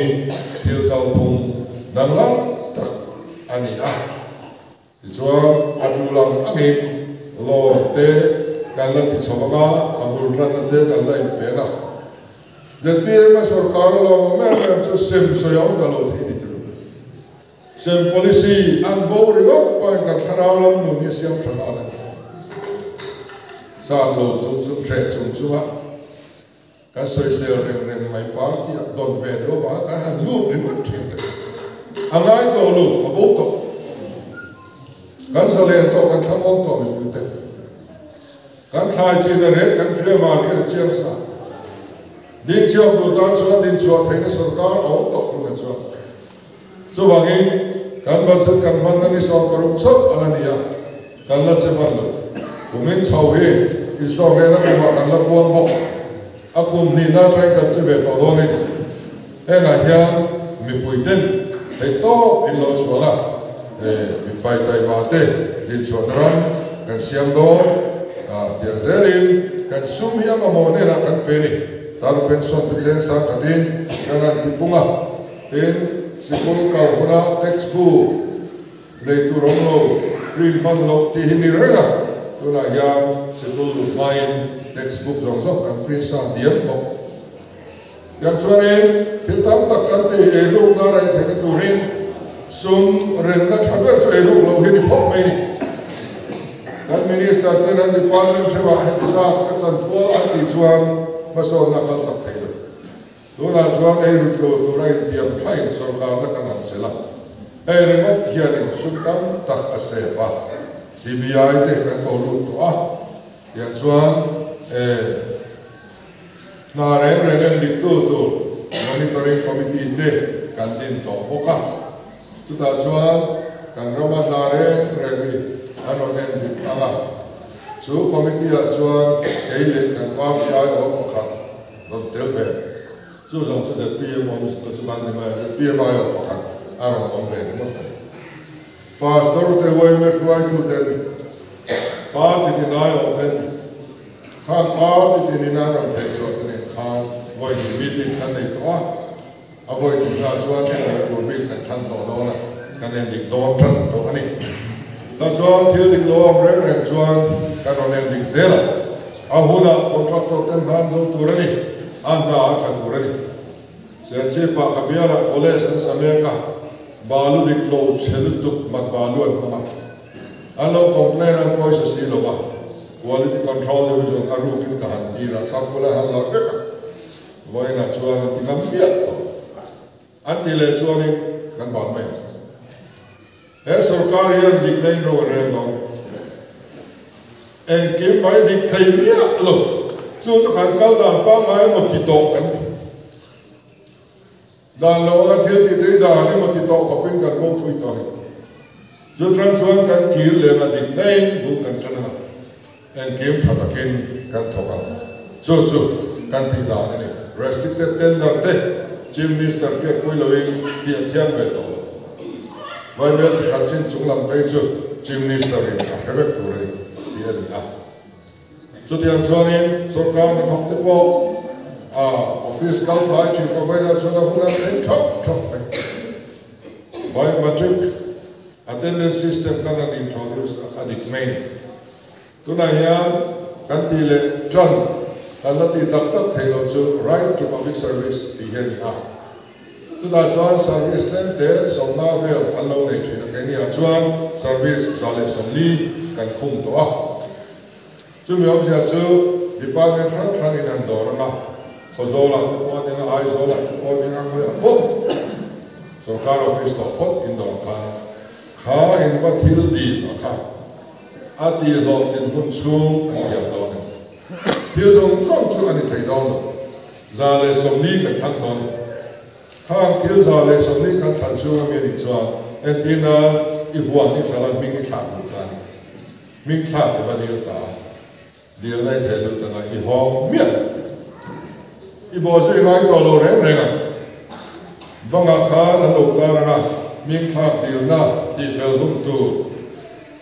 thil kal pum danglam tak ani a ti chuan atulam angin lo te kan la ti chawanga amul ran na te kan la in pe na ZPM sarkar lo me chu sem so yau da lo thi ti ru sem policy an bo ri op pa ka tharau lam nu ni siam thana la sa lo chung chung tre chung chu ha ka soi sel rem mai pa ti don ve do ba ka han lu ni mat thin angai to lu ba bo to kan sa len to kan thamong to mi te kan thai chi na re kan fle ma ni ra chiang sa din chiang do ta chuan din chuan thei na sarkar au to tu na chuan chu wangin kan ban san kan man na ni so karum chu alania kan la che ban lo kumin chau he i so ge na ma kan la pon bo akum ni na trai kan che be to do ni e nga hian mi puiten hei to in lo chuala mi pai tai ma te din chuan ran kan siam do dia zerin kan sum hi ama mo ne na kan pe ni tar pension te cheng sa khatin kan ti punga ten sikul ka hona textbook le tu rom lo green man lo ti ni rega tu na ya sikul main textbook jong sok kan print sa diam bo yang chuanin til tam tak kan te e lu na rai the tu rin sum ren na thaber chu e lu lo hi ni phok mai ni kan minister ten an department thewa he sa ka chan po an ti chuan maso na kal sak thei do tu na chuan e ru tu rai diam thai sarkar na kan an chela e remote hian in sum tam tak a sefa CBI te kan ko ru to a ya chuan na regen di tu monitoring committee te kan din to boka chu ta chuan kan roma na regi anon en di anga chu committee a chuan eile kan pa bi ai o pakhat non telve chu jong chu ZPM office to chuan ni ma ZPM ai o pakhat aron on ve ni motani pastor te voi me fly to den party di nai o den khan party di na ron the chu ne khan voi ni meeting kan nei to a voi chu na chuan ni ko mi kan than to do na kan en di don than to ani ta chuan thil dik lo am reng chuan kan on en dik zela a huna contractor ten dan do turani an da a tha turani se che pa kabiala college an sameka balu dik lo chelu tuk mat balu an kama alo complain an poisa si lo ba quality control division aru kin ka han ti ra sampula han lo ke voi na chuan ti kam piat to an ti le chuan kan ban mai sarkar hian dik nei ro re gon en kim mai dik thei mia lo chu chu kan kal dan pa mai mo ti to kan dan lo ga thil ti dei da ni mo ti to khopin kan bo thui to ni chu tran chuan kan kil le ma dik nei bu kan tana en kim tha takin kan thoka chu kan ti da ni restricted tender te chief minister fe koi lo in ti athiam ve to vai mel se khatchin chunglam pe chu chief minister in a hevek tu re ti ali a chu tiang chuanin sarkar na thok te po office kal thai chin ko vai na chuna puna en thok biometric attendance system kan an introduce adik main tuna hian kan ti le tran kan la ti tak tak thelo chu right to public service ti hian a tu da chuan service ten te somna vel allo nei thina ke ni a chuan service zale somli kan khum to a chu mi om sia chu department tran in an dor ma khozola te po ni ai zola te po ni ko ya po sarkar office to pot in dor ka kha in va thil di kha ati lo sin hun chung an ya do ni thil jong chu ani thei do no zale somli kan than to ni khang thil zale somli kan than chu mi ni chuan entina i huan i salan ming i thak lu ta ni ming thak e ba dil ta dil nai the lu ta i hong miat i bo se ngai to lo re re ga banga kha la lo ta ra ming thak dil na i fel lu tu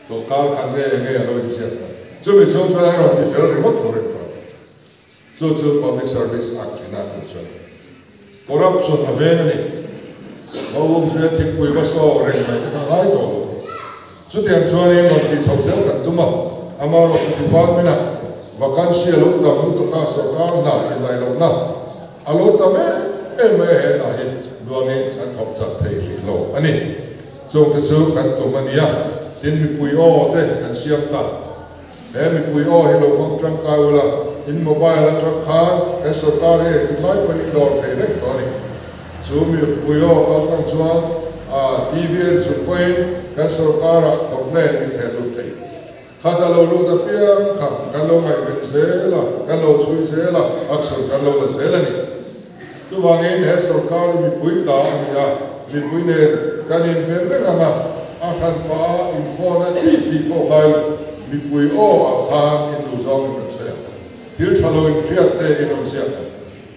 to kal khan re nge lo in sia ta chu bi so sa ro i fel ri mot to re to chu public service act na tu chu corruption na ve ni ông sẽ thích quỳ vào số rèn này cái thằng lái tổ, số tiền cho nên một tỷ sầu xéo cần tụm mà một tỷ bát mới nè, và căn xia lúc tầm lúc tụi cá sầu cá nà hiện nay lúc nà, lúc tầm em hiện nay đua này anh học chặt thầy phi lô, anh ấy, trong cái số cần tụm anh ấy, tin mi quỳ ô thế cần xiêm ta, em mi quỳ ô hiện lúc bằng trăng cao là, in mobile là trăng khá, cái số cá này tin nói quên đi đòn thầy đấy đó này. Chú mi puyo các tăng chuan TVN chụp quay cái số ca ra tổng này thì theo luật đấy. Khá ta lâu luật tập biếng khá cái lâu ngày mình dễ là cái lâu chui dễ là action cái lâu là dễ là nè. Tu vang in hết số ca mi pui ta anh ya mi pui nè cái in bên bên mà asan pa info na ti bộ bài mi pui o akan in tu zong mình sẽ. Thiếu chalo in fiat te in on siat.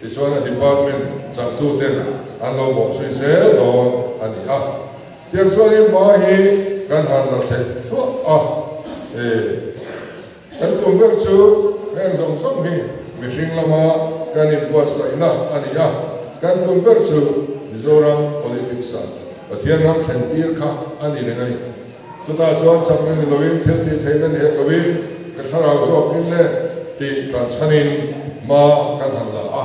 Thì số là department chẳng tu tên anh lo bộ suy sẽ đòn anh à tiền số đi mà hi cần hàng là thế anh tung các chú anh dòng sông hi mình sinh làm cần đi qua sài na anh à cần tung các chú rồi làm politics và thiên làm thành tiền khác anh đi này chúng ta cho chẳng nên lo in theo thì thấy nên hết lo in cái sao nào cho cái này thì transanin mà cần hàng là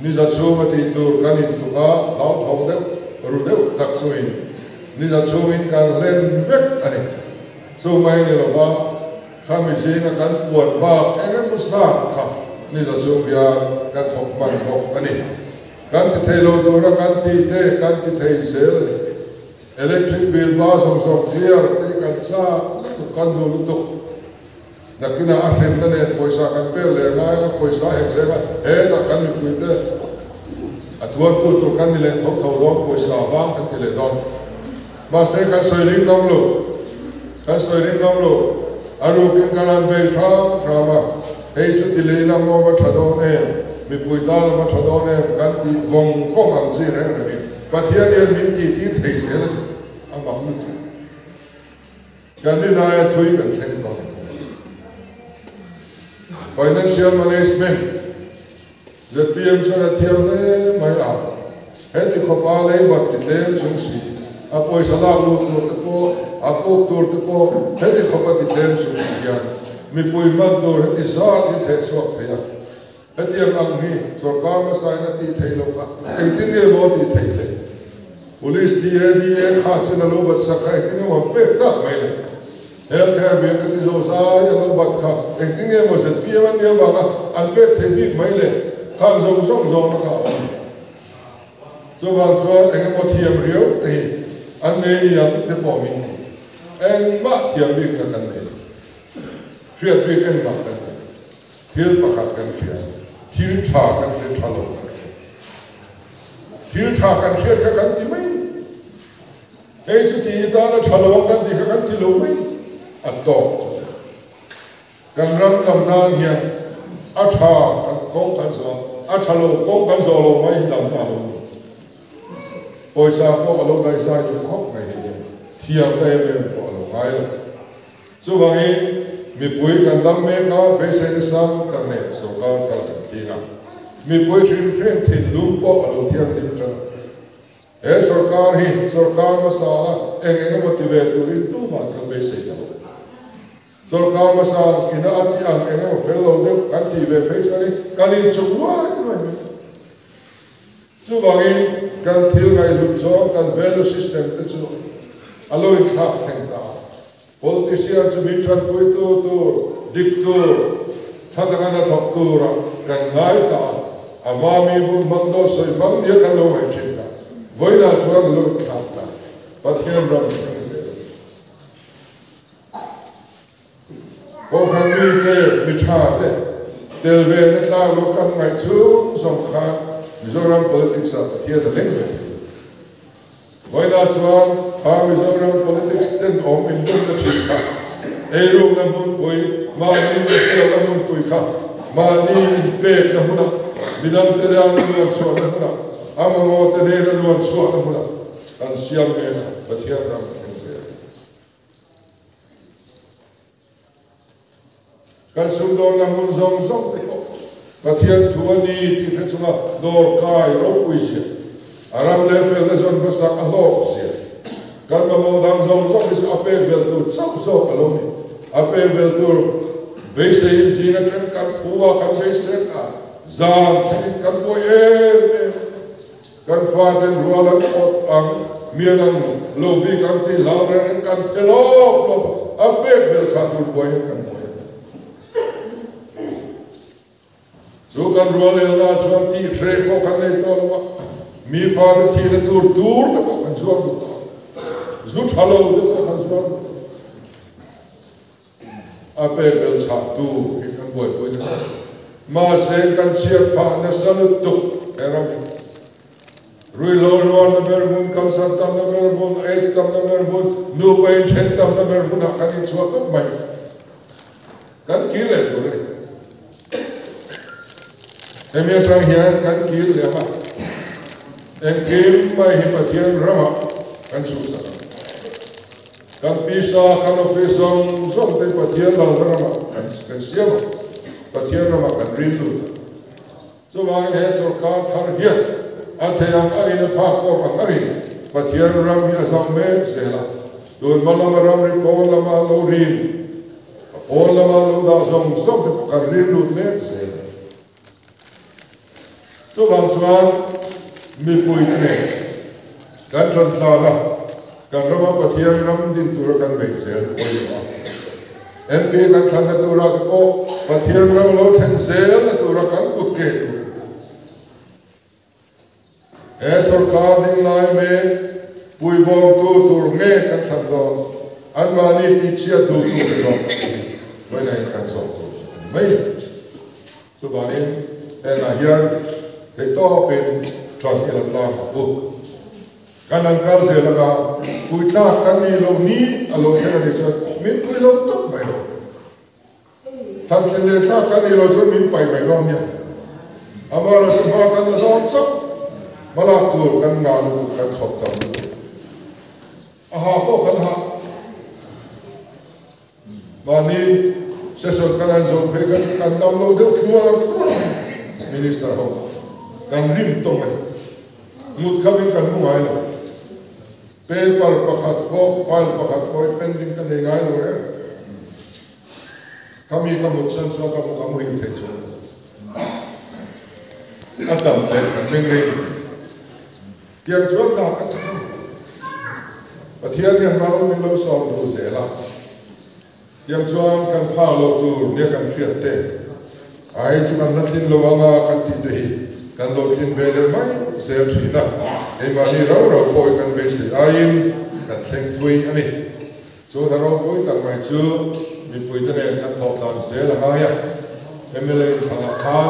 Niza chu ma ti tur kan in tu ka lao thong deuh ru deuh tak chu in niza chu in kan len vek ani chu mai ni lo wa kha mi ji na kan puan ba engem bu sa kha niza chu ya kan thok man hok ani kan ti thei lo tu ra kan ti te kan ti thei sel ani electric bill ba som clear te kan cha tu kan lu tu nakina ahem na ne poisa kan pe le ga poisa hek le ga ta kan mi puite atuar tu kan le thok thok do poisa wang kan ti le don ma se kan soirin dom lo aru kin kanan be trama ei chu ti le na mo ba thado ne mi puita na ma thado ne kan ti vong ko am ji re re pathia ne min ti thei se le amam lu kan ni na thui kan sen ko financial management ZPM cho là thiam le mai à hết thì có ba lấy vật thì lên xuống xí apoi sala lu tur te po apo tur te po hết thì có ba thì lên xuống xí ya mi poi man tur hết thì sa thì thế suak thế ya hết thì ang hi sarkar ma sai na ti thei lo ka ei tin ne mo ti thei le police ti e kha chen lo bat sa khai ti mo pe ta mai le healthcare bill ka ti zo sa ya lo bat kha ei tin ne mo se pi man ne ba ka an pe thei bi mai le khang zong na ka cho vào cho anh em thiam riêu thì anh này làm để bỏ mình thì anh bắt thiam việc là cái này phiền việc anh bắt cái này thiếu bạc cái phiền thiếu trả cái phiền trả lỗ cái thiếu trả cái phiền cái gì mấy ấy chú tí ta là trả lỗ cái gì cái gì lỗ mấy à to cái răng cầm nan hiền à trả cái công cái gì à trả lỗ công cái gì lỗ mấy làm nào poi sa po alo dai sa ju khop ngai hi thiam dai me po alo ngai chu wangi mi pui kan dam me ka be se ni sang kan ne so ka ka thina mi pui thin thin lum po alo thiam tin tra e sarkar ma sa enge motivate tu rin tu ma ka be se ya sarkar ma sa ina ati ang enge fellow de anti be be sa ni kan in chu wa chu wangi kan thil ngai lu cho kan value system te chu alo in khap theng ta politician chu min tran pui tu dik tu thadanga na thok tu ra kan ngai ta amami bu mangdo soi mang ye kan lo mai chin ta voina chuan lu khap ta pathian ram theng se ko khan mi te mi tha te tel ve na tla lu kan ngai chu som khan Mizoram politics are here the language. Why not one Mizoram politics then om in the Chika. Eru namun pui, mani Michelle namun pui ka, mani Beg namuna, Bidam Tedea namun suat namuna, Amamo Tedea namun suat namuna, and Siam Mena, but here Ram Kingsel. Kansudon namun zong zong teko, but here Tuani, Tifetuna, Dor Kai, Ropuisia, Aram Lefel, the Zon Basak, Alosia. Karma dang zong zong is apel beltur chap zong alone apel beltur base singa kan puwa kan base ka zan kan boy kan faden rualan ot ang mianang lobi kan ti lauren kan pelop apel bel satu boy kan boy so kan rualan la so ti trepo kan nei to mi faden ti na tur ta kan zong Zut hello the husband. Apel bel chatu ikan boy boy this. Ma sen kan cheer pa na salut tu erami. Rui lo na bermun kan santam na bermun 8 tam na bermun no point 10 tam na bermun akan in suatu mai. Kan kile tu le. Emi trang hian kan kile le ha. En kim mai hipathian rama kan susah. Kan pisa kan ofisong zong te pathian lau rama kan siama pathian rama kan rindu. So main he sarkar thar hian athayang aina phak ko pangarin pathian ram hi asam me sela. Don malam ram ri pon lama lo rin. Pon lama lo da zong zong te kan rindu me sela. So bang swan mi pui ne kan tron thala kan rama pathian ram din tur kan be sel oiwa MP kan thana tura ko pathian ram lo then sel tura kan kukke tu e sarkar din lai me pui bom tu tur me kan thandon an mani ti chia du tu zo vai nai kan zo tu mai so banin ena hian te to pen tron ila tlang bu kan angkal saya laga kuita kan ni lo ni alo saya ni so min kui lo top mai lo san kin le ta kan ni lo so min pai mai lo nya amara so ha kan la don chok malak tu kan nga lu kan chok tam aha ko kan ha mani sesor kan an zo pe kan dam lo de kuar minister ho kan rim tong mai mut khabin kan mu ai lo paper pakhat ko file pakhat ko pending kan ngai lo re kami kamut san so kamu hin the chu atam le kan meng re tiang chuan na ka tu pathian yan ma lo lo so do zela tiang chuan kan pha lo tu ne kan fiat te ai chu kan natlin lo anga kan ti te hi kan lo thin vele mai sel thina e mani ro poi kan be se ain kan thleng thui ani chu da ro poi kan mai chu mi pui te ne kan thok tan se la nga ya MLA thana kha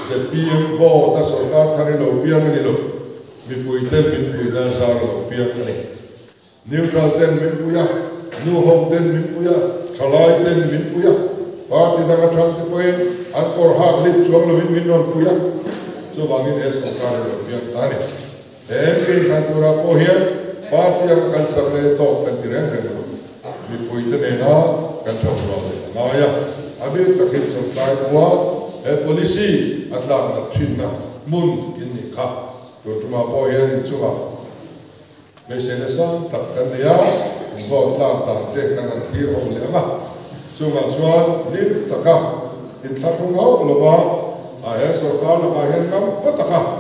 se PM vo ta sarkar thani lo pian ani lo mi pui na sa lo pian ani neutral ten min puya nu hom ten min puya thalai ten min puya party da ka thang te poin an kor hak lip chuang lo min non puya so bangin es sarkar lo pian ani MP Santura po hian party ang kan sarle to kan direng re mi pui te ne na kan thok lo na ya abir takhin som tlai kwa e policy atlam na thin na mun in ni kha to tuma po hian in chuwa me se ne sang tak kan ya bo tlam ta te kan an thir hom le ma chunga chuan nin taka in thlafung ho lo wa a e sarkar la hian kam pataka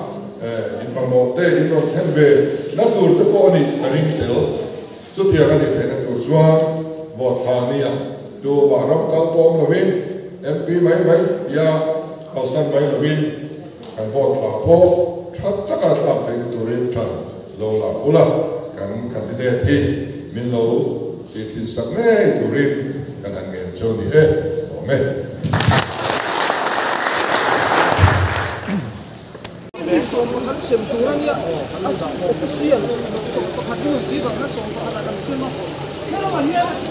in mamote in ro thenbe na tur te po ni karing tel chu tia ga ni thena tur chuan vo thania do baram kal pom lovin MP mai ya kausan mai lovin kan vo thla po that taka thla te turin than lo la pula kan candidate hi min lo ti tin sak ne turin kan an ngen choni e o me xem tu ra nia official phát hiện cái bằng nó sống phát là xem mà hello mà here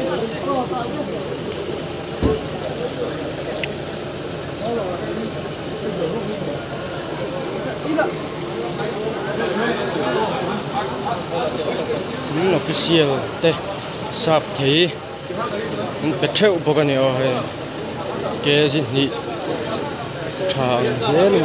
official te sap thei pe theu bokani o he ke jin ni thang zen ni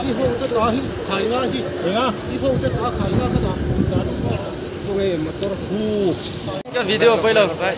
đi hông cái đó hi khai nga hi đi hông cái đó khai nga cái đó đó về mà tôi cái video bây giờ phải